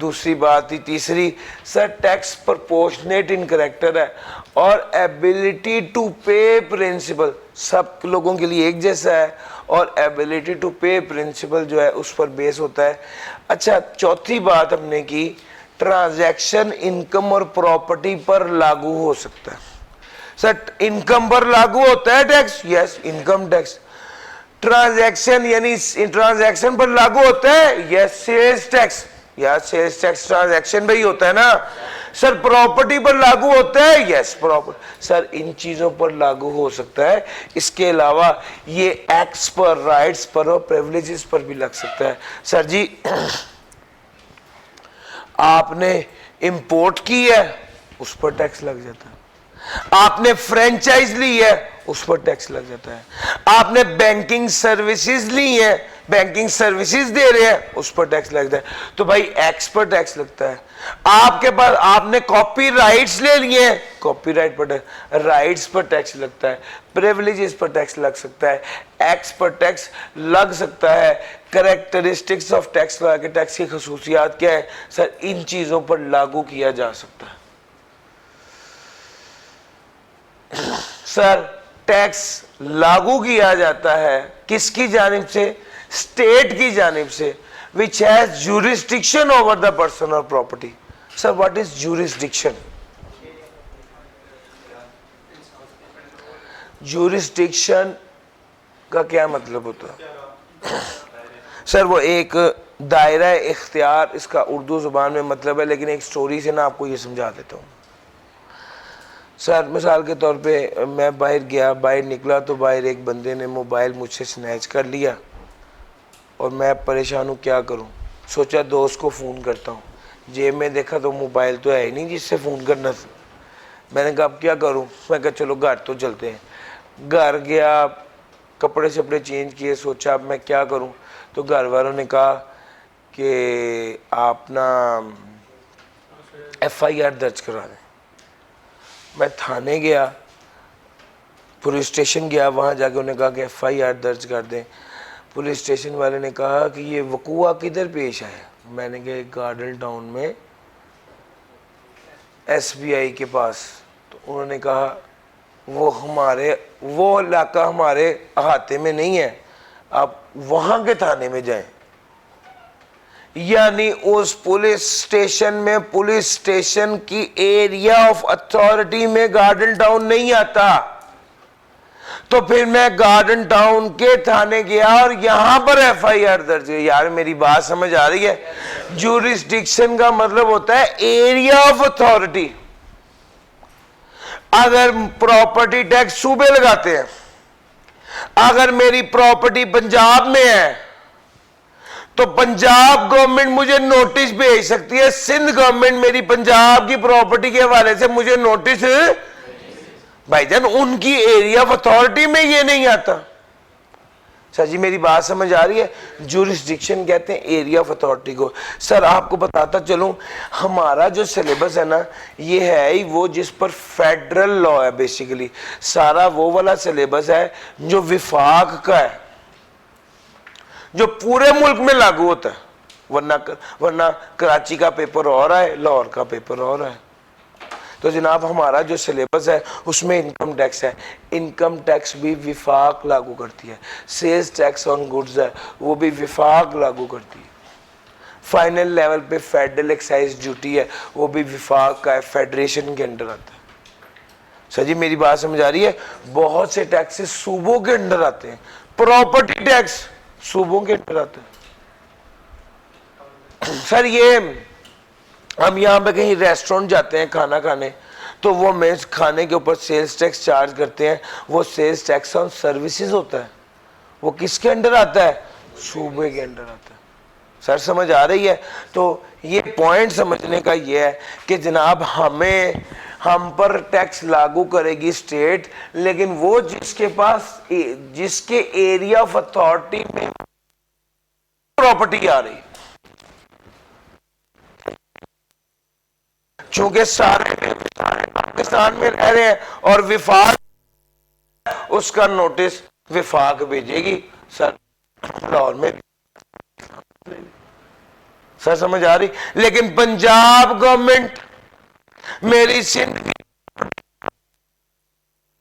दूसरी बात थी। तीसरी, सर टैक्स प्रोपोर्शनेट इन करेक्टर है और एबिलिटी टू पे प्रिंसिपल। सब लोगों के लिए एक जैसा है, और एबिलिटी टू पे प्रिंसिपल जो है उस पर बेस होता है। अच्छा, चौथी बात हमने की, ट्रांजैक्शन इनकम और प्रॉपर्टी पर लागू हो सकता है। सर, इनकम पर लागू होता है tax? Yes, income tax. Transaction यानी ट्रांजैक्शन पर लागू होता है? Yes, sales tax. या सेल्स टैक्स ट्रांजैक्शन पे ही होता है ना। सर, प्रॉपर्टी पर लागू होता है? Yes, property. सर, इन चीजों पर लागू हो सकता है। इसके अलावा ये एक्ट्स पर, राइट्स पर और प्रिविलेजेस पर भी लग सकता है। सर जी, आपने इंपोर्ट की है, उस पर टैक्स लग जाता है। आपने फ्रेंचाइज ली है, उस पर टैक्स लग जाता है। आपने बैंकिंग सर्विसेज ली है, बैंकिंग सर्विसेज दे रहे हैं, उस पर टैक्स लगता है। तो भाई एक्स पर टैक्स लगता है। आपके पास आपने कॉपीराइट्स ले लिए, कॉपीराइट पर टैक्स, राइट्स पर टैक्स लगता है, प्रिविलेजेस पर टैक्स लग सकता है, एक्स पर टैक्स लग सकता है। कैरेक्टरिस्टिक्स ऑफ टैक्स लगा के टैक्स की खसूसियात क्या है? सर, इन चीजों पर लागू किया जा सकता है। सर, टैक्स लागू किया जाता है किसकी जानिब से? स्टेट की जानिब से, which has jurisdiction over the person और property. Sir, what is jurisdiction? Jurisdiction का क्या मतलब होता है? सर, वो एक दायरा इख्तियार, इसका उर्दू जुबान में मतलब है, लेकिन एक स्टोरी से ना आपको ये समझा देता हूँ। सर, मिसाल के तौर पे मैं बाहर गया, बाहर निकला तो बाहर एक बंदे ने मोबाइल मुझसे स्नैच कर लिया और मैं परेशान हूँ, क्या करूँ? सोचा दोस्त को फ़ोन करता हूँ। जेब में देखा तो मोबाइल तो है ही नहीं जिससे फ़ोन करना था। मैंने कहा अब क्या करूँ? मैं कहा चलो घर तो चलते हैं। घर गया, कपड़े शपड़े चेंज किए, सोचा अब मैं क्या करूँ? तो घर वालों ने कहा कि आप ना FIR दर्ज करा दें। मैं थाने गया, पुलिस स्टेशन गया, वहाँ जाके उन्होंने कहा कि FIR दर्ज कर दें। पुलिस स्टेशन वाले ने कहा कि ये वकूआ किधर पेश आया? मैंने कहा गार्डन टाउन में SBI के पास। तो उन्होंने कहा वो इलाका हमारे अहाते में नहीं है, आप वहाँ के थाने में जाएं। यानी उस पुलिस स्टेशन में, पुलिस स्टेशन की एरिया ऑफ अथॉरिटी में गार्डन टाउन नहीं आता। तो फिर मैं गार्डन टाउन के थाने गया और यहां पर FIR दर्ज है। यार, मेरी बात समझ आ रही है? ज्यूरिसडिक्शन का मतलब होता है एरिया ऑफ अथॉरिटी। अगर प्रॉपर्टी टैक्स सूबे लगाते हैं, अगर मेरी प्रॉपर्टी पंजाब में है तो पंजाब गवर्नमेंट मुझे नोटिस भेज सकती है, सिंध गवर्नमेंट मेरी पंजाब की प्रॉपर्टी के हवाले से मुझे नोटिस, भाईजान उनकी एरिया ऑफ अथॉरिटी में ये नहीं आता। सर जी, मेरी बात समझ आ रही है? ज्यूरिसडिक्शन कहते हैं एरिया ऑफ अथॉरिटी को। सर, आपको बताता चलूं, हमारा जो सिलेबस है ना, ये है ही वो जिस पर फेडरल लॉ है। बेसिकली सारा वो वाला सिलेबस है जो विफाक का है, जो पूरे मुल्क में लागू होता है। वरना कराची का पेपर और है, लाहौर का पेपर और है। तो जनाब, हमारा जो सिलेबस है उसमें इनकम टैक्स है, इनकम टैक्स भी विफाक लागू करती है। सेल्स टैक्स ऑन गुड्स है, वो भी विफाक लागू करती है। फाइनल लेवल पे फेडरल एक्साइज ड्यूटी है, वो भी विफाक का है, फेडरेशन के अंडर आता है। सर जी, मेरी बात समझ आ रही है? बहुत से टैक्सेस सूबों के अंडर आते हैं, प्रॉपर्टी टैक्स सूबों के अंडर आता है। सर, ये हम यहाँ पे कहीं रेस्टोरेंट जाते हैं खाना खाने, तो वो हमें खाने के ऊपर सेल्स टैक्स चार्ज करते हैं। वो सेल्स टैक्स ऑन सर्विसेज होता है, वो किसके अंडर आता है? सूबे के अंडर आता है। सर, समझ आ रही है? तो ये पॉइंट समझने का ये है कि जनाब हम पर टैक्स लागू करेगी स्टेट, लेकिन वो जिसके एरिया ऑफ अथॉरिटी में प्रॉपर्टी आ रही। चूंकि सारे पाकिस्तान में रह रहे हैं और विफाक उसका नोटिस विफाक भेजेगी। सर, लाहौर में सर समझ आ रही? लेकिन पंजाब गवर्नमेंट मेरी सिंध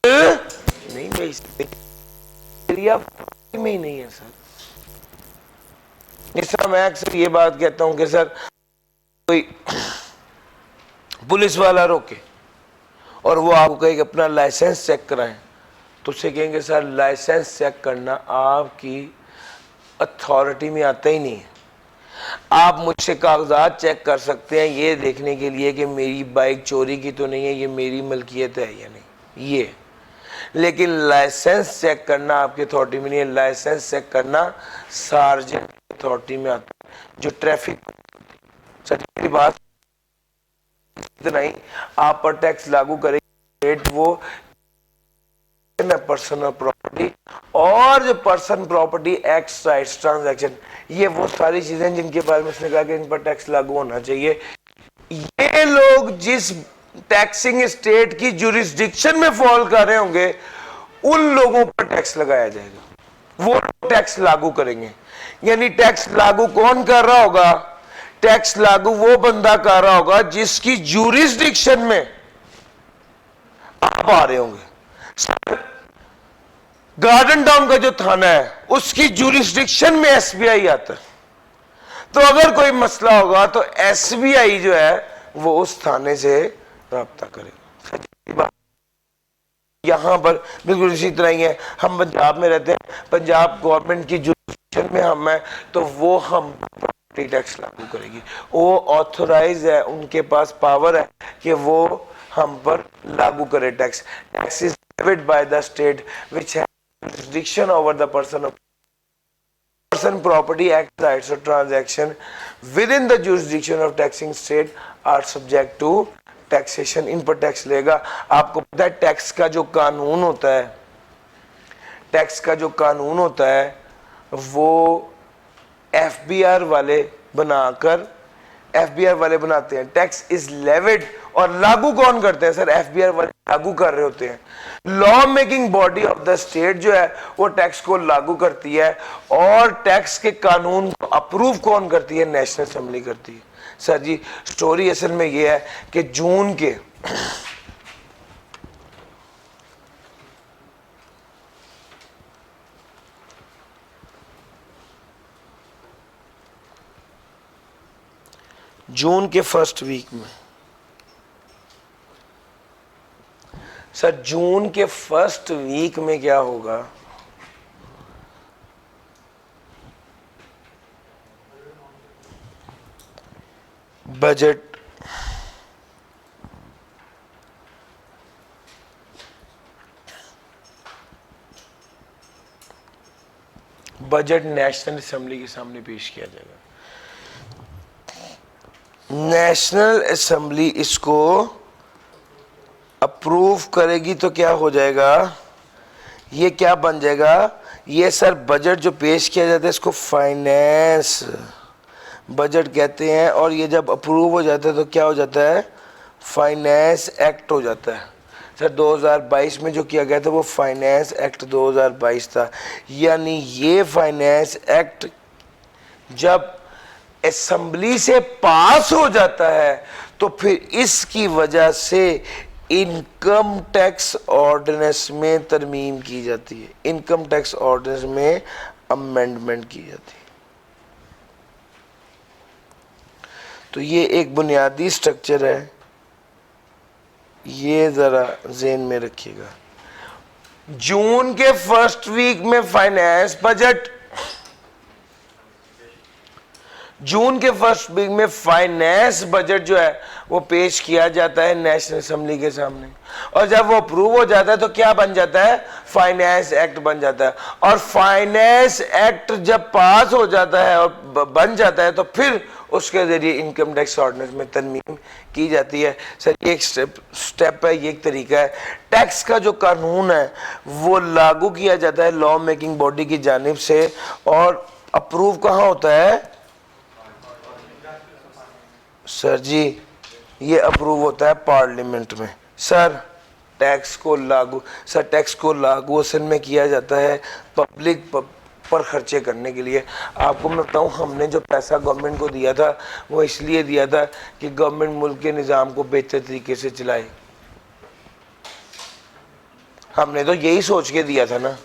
नहीं भेज सकती। एरिया में ही नहीं है सर। इस तरह मैं अक्सर ये बात कहता हूं कि सर कोई पुलिस वाला रोके और वो आपको कहे कि अपना लाइसेंस चेक कराएं, तो उससे कहेंगे सर लाइसेंस चेक करना आपकी अथॉरिटी में आता ही नहीं है। आप मुझसे कागजात चेक कर सकते हैं ये देखने के लिए कि मेरी बाइक चोरी की तो नहीं है, ये मेरी मलकियत है या नहीं, ये, लेकिन लाइसेंस चेक करना आपकी अथॉरिटी में नहीं है। लाइसेंस चेक करना सार्वजनिक अथॉरिटी में आता है, जो ट्रैफिक। सच्ची बात इतना ही, आप पर टैक्स लागू करेंगे वो पर्सनल प्रॉपर्टी और जो person property act rights transaction, ये वो सारी चीजें जिनके बारे में उसने कहा कि इन पर टैक्स लागू होना चाहिए। ये लोग जिस टैक्सिंग स्टेट की जुरिस्डिक्शन में फॉल कर रहे होंगे उन लोगों पर टैक्स लगाया जाएगा, वो टैक्स लागू करेंगे। यानी टैक्स लागू कौन कर रहा होगा? टैक्स लागू वो बंदा कर रहा होगा जिसकी जुरिस्डिक्शन में आप आ रहे होंगे। गार्डन टाउन का जो थाना है उसकी जुरिस्डिक्शन में एसबीआई आता है, तो अगर कोई मसला होगा तो एसबीआई जो है वो उस थाने से राब्ता करेगा। यहां पर बिल्कुल इसी तरह ही है, हम पंजाब में रहते हैं, पंजाब गवर्नमेंट की जुरिस्डिक्शन में हम है तो वो हम प्रॉपर्टी टैक्स लागू करेगी। वो ऑथोराइज है, उनके पास पावर है कि वो हम पर लागू करे tax. Tax is levied by the state which has jurisdiction over the person property act rights or transaction within the jurisdiction of taxing state are subject to taxation। इन पर टैक्स लेगा। आपको पता है टैक्स का जो कानून होता है, टैक्स का जो कानून होता है वो एफबीआर वाले बनाते हैं। टैक्स इज लेविड और लागू कौन करते हैं सर? एफबीआर वाले लागू कर रहे होते हैं। Law making body of the state जो है वो टैक्स को लागू करती है और टैक्स के कानून को अप्रूव कौन करती है? नेशनल असेंबली करती है। सर जी स्टोरी असल में ये है कि जून के फर्स्ट वीक में, सर जून के फर्स्ट वीक में क्या होगा? बजट नेशनल असेंबली के सामने पेश किया जाएगा। नेशनल असेंबली इसको अप्रूव करेगी तो क्या हो जाएगा? ये क्या बन जाएगा? ये सर बजट जो पेश किया जाता है इसको फाइनेंस बजट कहते हैं, और ये जब अप्रूव हो जाता है तो क्या हो जाता है? फाइनेंस एक्ट हो जाता है। सर 2022 में जो किया गया था वो फाइनेंस एक्ट 2022 था। यानी ये फाइनेंस एक्ट जब असेंबली से पास हो जाता है तो फिर इसकी वजह से इनकम टैक्स ऑर्डिनेंस में तरमीम की जाती है, इनकम टैक्स ऑर्डिनेंस में अमेंडमेंट की जाती है। तो ये एक बुनियादी स्ट्रक्चर है, ये जरा ज़हन में रखिएगा। जून के फर्स्ट वीक में फाइनेंस बजट, जून के फर्स्ट वीक में फाइनेंस बजट जो है वो पेश किया जाता है नेशनल असेंबली के सामने, और जब वो अप्रूव हो जाता है तो क्या बन जाता है? फाइनेंस एक्ट बन जाता है। और फाइनेंस एक्ट जब पास हो जाता है और बन जाता है तो फिर उसके जरिए इनकम टैक्स ऑर्डिनेंस में तरमीम की जाती है। सर ये एक स्टेप है, ये एक तरीका है। टैक्स का जो कानून है वो लागू किया जाता है लॉ मेकिंग बॉडी की जानिब से, और अप्रूव कहाँ होता है? सर जी ये अप्रूव होता है पार्लियामेंट में। सर टैक्स को लागू असल में किया जाता है पब्लिक पर खर्चे करने के लिए। आपको मैं बताऊं, हमने जो पैसा गवर्नमेंट को दिया था वो इसलिए दिया था कि गवर्नमेंट मुल्क के निज़ाम को बेहतर तरीके से चलाए। हमने तो यही सोच के दिया था ना।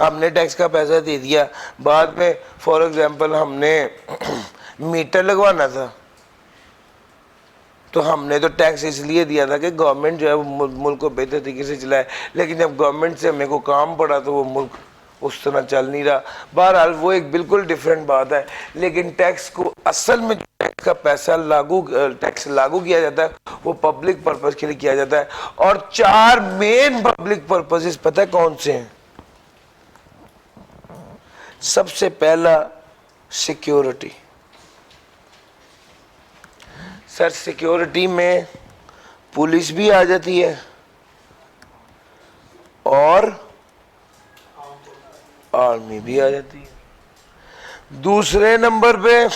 हमने टैक्स का पैसा दे दिया, बाद में फॉर एग्जांपल हमने मीटर लगवाना था तो हमने तो टैक्स इसलिए दिया था कि गवर्नमेंट जो है वो मुल्क को बेहतर तरीके से चलाए, लेकिन जब गवर्नमेंट से हमें को काम पड़ा तो वो मुल्क उस तरह चल नहीं रहा। बहरहाल वो एक बिल्कुल डिफरेंट बात है, लेकिन टैक्स को असल में जो टैक्स का पैसा टैक्स लागू किया जाता है वो पब्लिक पर्पस के लिए किया जाता है। और 4 मेन पब्लिक पर्पसेस पता है कौन से हैं? सबसे पहला सिक्योरिटी। सर सिक्योरिटी में पुलिस भी आ जाती है और आर्मी भी आ जाती है। दूसरे नंबर पे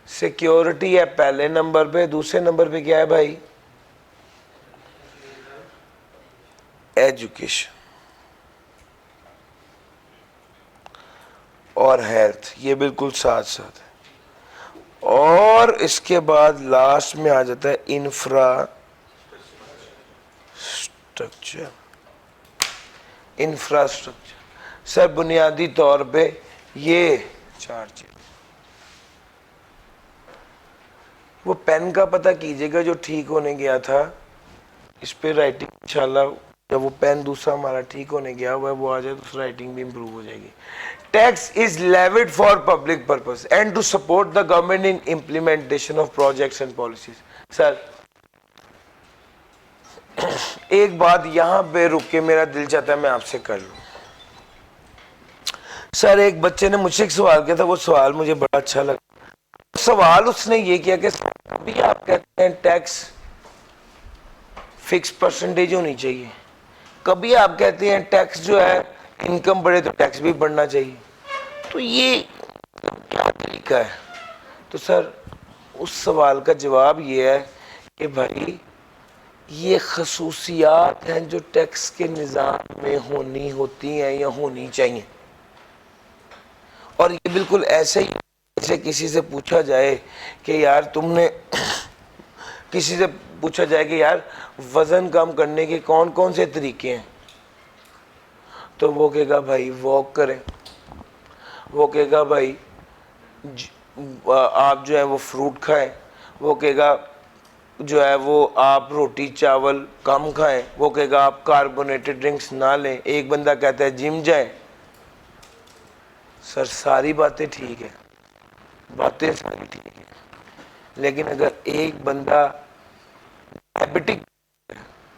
सिक्योरिटी है पहले नंबर पे, दूसरे नंबर पे क्या है भाई? एजुकेशन और हेल्थ, ये बिल्कुल साथ साथ है। और इसके बाद लास्ट में आ जाता है इंफ्रास्ट्रक्चर। सर बुनियादी तौर पे ये 4 चीज। वो पेन का पता कीजिएगा जो ठीक होने गया था, इस पे राइटिंग इंशाल्लाह जब वो पेन दूसरा हमारा ठीक होने गया हुआ है वो आ जाए तो राइटिंग भी इंप्रूव हो जाएगी। Tax is levied for public purpose and to support the government in implementation of projects and policies. Sir एक बात यहां पे रुक के मेरा दिल चाहता है मैं आपसे कर लूं। सर एक बच्चे ने मुझसे एक सवाल किया था, वो सवाल मुझे बड़ा अच्छा लगा। सवाल उसने ये किया कि अभी आप कहते हैं टैक्स फिक्स परसेंटेज होनी चाहिए, कभी आप कहते हैं टैक्स जो है इनकम बढ़े तो टैक्स भी बढ़ना चाहिए, तो ये क्या तरीका है? तो सर उस सवाल का जवाब ये है कि भाई ये खसूसियात हैं जो टैक्स के निज़ाम में होनी होती हैं या होनी चाहिए। और ये बिल्कुल ऐसे ही जैसे किसी से पूछा जाए कि यार तुमने किसी से पूछा जाए कि यार वजन कम करने के कौन कौन से तरीके हैं, तो वो कहेगा भाई वॉक करें, वो कहेगा भाई आप जो है वो फ्रूट खाएं, वो कहेगा जो है वो आप रोटी चावल कम खाएं, वो कहेगा आप कार्बोनेटेड ड्रिंक्स ना लें, एक बंदा कहता है जिम जाएं। सर सारी बातें ठीक है, बातें सारी ठीक है, लेकिन अगर एक बंदा डायबिटिक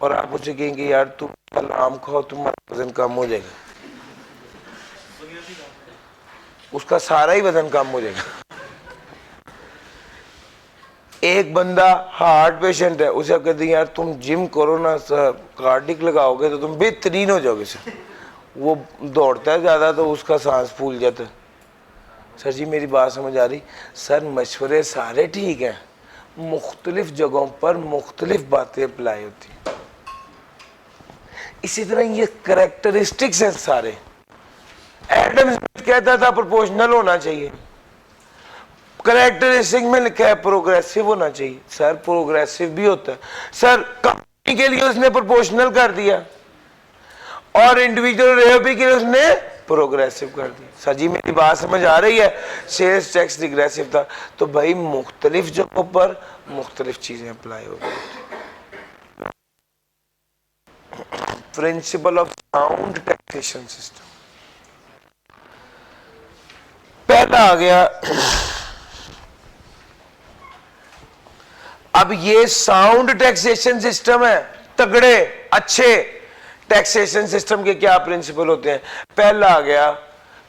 और आप उसे कहेंगे यार तुम कल आम खाओ तुम्हारा वजन कम हो जाएगा, उसका सारा ही वजन कम हो जाएगा। एक बंदा हार्ट पेशेंट है, उसे कहते हैं यार तुम जिम करो ना कार्डिक लगाओगे तो तुम बेहतरीन हो जाओगे। सर वो दौड़ता है ज़्यादा तो उसका सांस फूल जाता है। सर जी मेरी बात समझ आ रही? सर मशवरे सारे ठीक हैं, मुख्तलिफ जगहों पर मुख्तलिफ बातें अप्लाई होती हैं। इसी तरह ये करेक्टरिस्टिक्स हैं सारे। एडम स्मिथ कहता था प्रोपोर्शनल होना चाहिए, करेक्टरिस्टिक में लिखा है प्रोग्रेसिव होना चाहिए। सर प्रोग्रेसिव भी होता है, सर कंपनी के लिए उसने प्रोपोर्शनल कर दिया और इंडिविजुअल रेवेन्यू के लिए उसने प्रोग्रेसिव कर दिया। सर जी मेरी बात समझ आ रही है? सेल्स टैक्स रिग्रेसिव था, तो भाई मुख्तलिफ जगहों पर मुख्तलिफ चीजें अप्लाई हो गई। Principle of sound taxation system पहला आ गया। अब ये साउंड टैक्सेशन सिस्टम है, तगड़े अच्छे टैक्सेशन सिस्टम के क्या प्रिंसिपल होते हैं? पहला आ गया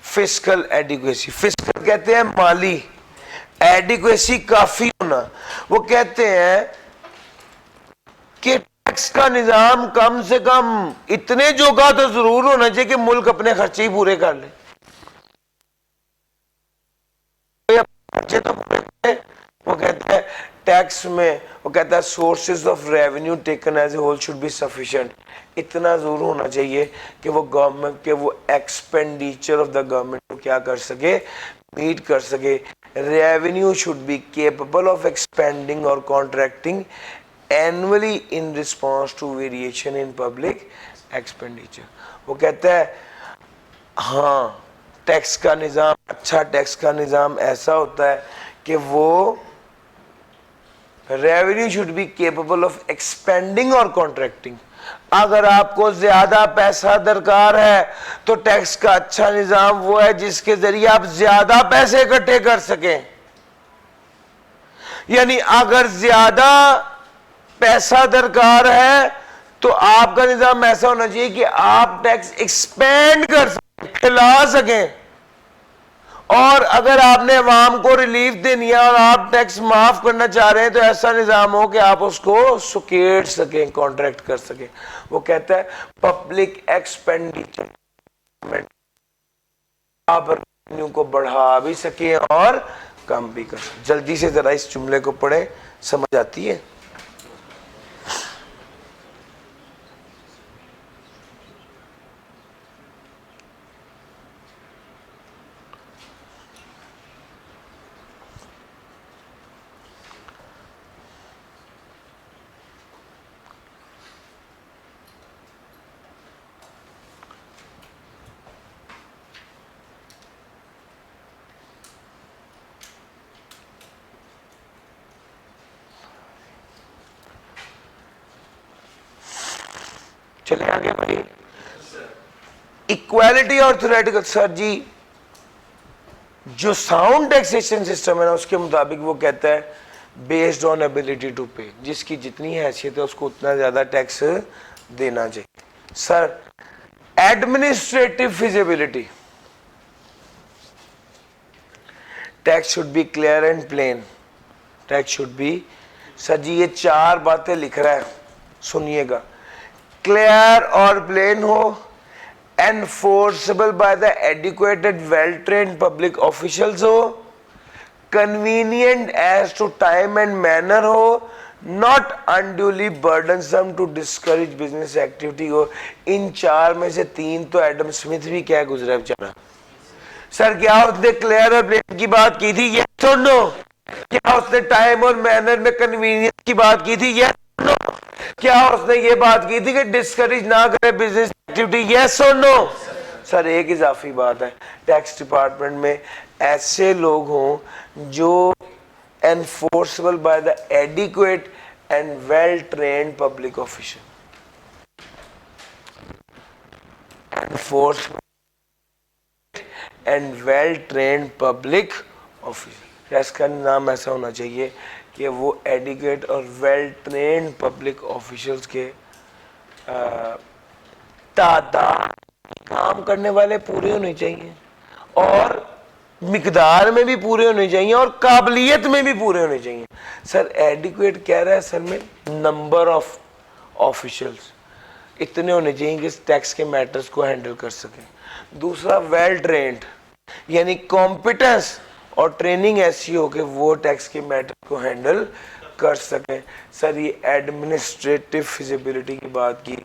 फिस्कल एडिक्वेसी। फिस्कल कहते हैं माली, एडिक्वेसी काफी होना। वो कहते हैं कि टैक्स का निजाम कम से कम इतने जोगा तो जरूर होना चाहिए कि मुल्क अपने खर्चे ही पूरे कर ले। खर्चे तो पूरे, वो कहता है टैक्स में, वो कहता है sources of revenue taken as a whole should be sufficient. इतना जरूर होना चाहिए कि वो गवर्नमेंट के वो एक्सपेंडिचर ऑफ द गवर्नमेंट को क्या कर सके, मीट कर सके। Revenue should be capable of expanding और contracting annually in response to variation in public expenditure. वो कहता है हाँ, टैक्स का निज़ाम, अच्छा टैक्स का निज़ाम ऐसा होता है कि वो revenue should be capable of expanding और कॉन्ट्रैक्टिंग। अगर आपको ज्यादा पैसा दरकार है तो टैक्स का अच्छा निज़ाम वो है जिसके जरिए आप ज्यादा पैसे इकट्ठे कर सकें। यानी अगर ज्यादा पैसा दरकार है तो आपका निज़ाम ऐसा होना चाहिए कि आप टैक्स एक्सपेंड कर सकें, खिला सकें। और अगर आपने अवाम को रिलीफ देनी है और आप टैक्स माफ करना चाह रहे हैं तो ऐसा निज़ाम हो कि आप उसको सुकेट सकें, कॉन्ट्रैक्ट कर सकें। वो कहता है पब्लिक एक्सपेंडिचर, आप रेवेन्यू को बढ़ा भी सकें और कम भी कर सकें। जल्दी से जरा इस जुमले को पढ़े, समझ आती है? चले आगे भाई। इक्वालिटी और थ्योरेटिकल, सर जी जो साउंड टैक्सेशन सिस्टम है ना उसके मुताबिक वो कहता है बेस्ड ऑन एबिलिटी टू पे, जिसकी जितनी हैसियत है उसको उतना ज्यादा टैक्स देना चाहिए। Sir administrative feasibility, tax should be clear and plain, tax should be, sir जी ये चार बातें लिख रहा है, सुनिएगा। क्लियर और प्लेन हो, enforceable by the adequately well trained public officials हो, convenient as to time and manner हो, not unduly burdensome to discourage business activity हो। इन चार में से तीन तो एडम स्मिथ भी क्या गुजरा है बेचारा। सर क्या उसने क्लियर और प्लेन की बात की थी? यस और नो? क्या उसने टाइम और मैनर में कन्वीनियंस की बात की थी? यस और नो? क्या उसने ये बात की थी कि डिस्करेज ना करे बिजनेस एक्टिविटी? यस और नो? सर एक इजाफी बात है, टैक्स डिपार्टमेंट में ऐसे लोग हों जो enforceable by the adequate and well trained public official, enforceable and well trained public official. इसका नाम ऐसा होना चाहिए कि वो एडिक्वेट और वेल ट्रेन्ड पब्लिक ऑफिशियल्स के तादाद काम करने वाले पूरे होने चाहिए और मिकदार में भी पूरे होने चाहिए और काबिलियत में भी पूरे होने चाहिए। सर एडिक्वेट कह रहा है सर में नंबर ऑफ ऑफिशियल्स इतने होने चाहिए कि टैक्स के मैटर्स को हैंडल कर सकें। दूसरा वेल ट्रेन्ड, यानी कॉम्पिटेंस और ट्रेनिंग ऐसी हो कि वो टैक्स के मैटर को हैंडल कर सकें। सर ये एडमिनिस्ट्रेटिव फिजिबिलिटी की बात की।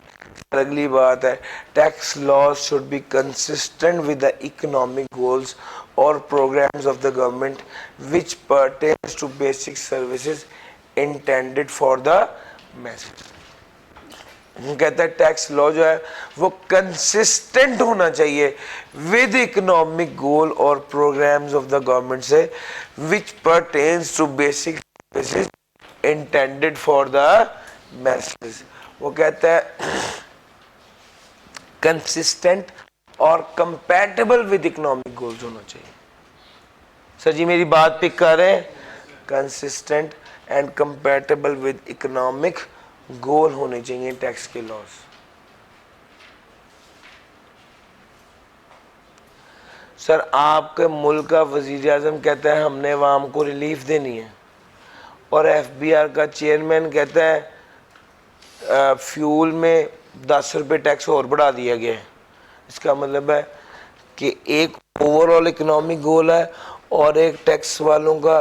अगली बात है tax laws should be consistent with the economic goals और programmes of the government which pertains to basic services intended for the message. कहता है टैक्स लॉ जो है वो कंसिस्टेंट होना चाहिए विद इकोनॉमिक गोल और प्रोग्राम्स ऑफ द गवर्नमेंट से which pertains to basic services intended for the message. वो कहता है कंसिस्टेंट और कंपैटिबल विद इकोनॉमिक गोल्स होना चाहिए। सर जी मेरी बात पिक कर रहे हैं? Consistent and compatible with economic goal होने चाहिए टैक्स के लॉस। सर आपके मुल्क का वजीर आजम कहता है हमने अवाम को रिलीफ देनी है और एफबीआर का चेयरमैन कहता है फ्यूल में 10 रुपये टैक्स और बढ़ा दिया गया है। इसका मतलब है कि एक ओवरऑल इकोनॉमिक गोल है और एक टैक्स वालों का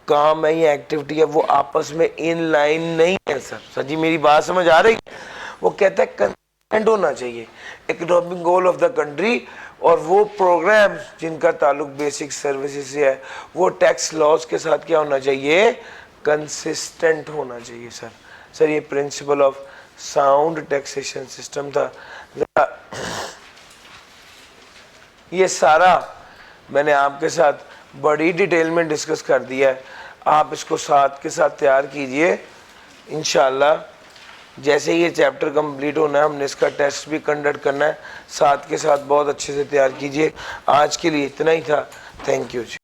काम है या एक्टिविटी है वो आपस में इन लाइन नहीं है। सर जी मेरी बात समझ आ रही है? वो कहता है कंसिस्टेंट होना चाहिए economic goal of the country और वो प्रोग्राम जिनका ताल्लुक बेसिक सर्विसेज से है वो टैक्स लॉज के साथ क्या होना चाहिए? कंसिस्टेंट होना चाहिए। सर ये principle of sound taxation system था। ये सारा मैंने आपके साथ बड़ी डिटेल में डिस्कस कर दिया है। आप इसको साथ के साथ तैयार कीजिए इंशाल्लाह। जैसे ही ये चैप्टर कंप्लीट होना है हमने इसका टेस्ट भी कंडक्ट करना है, साथ के साथ बहुत अच्छे से तैयार कीजिए। आज के लिए इतना ही था। Thank you ji.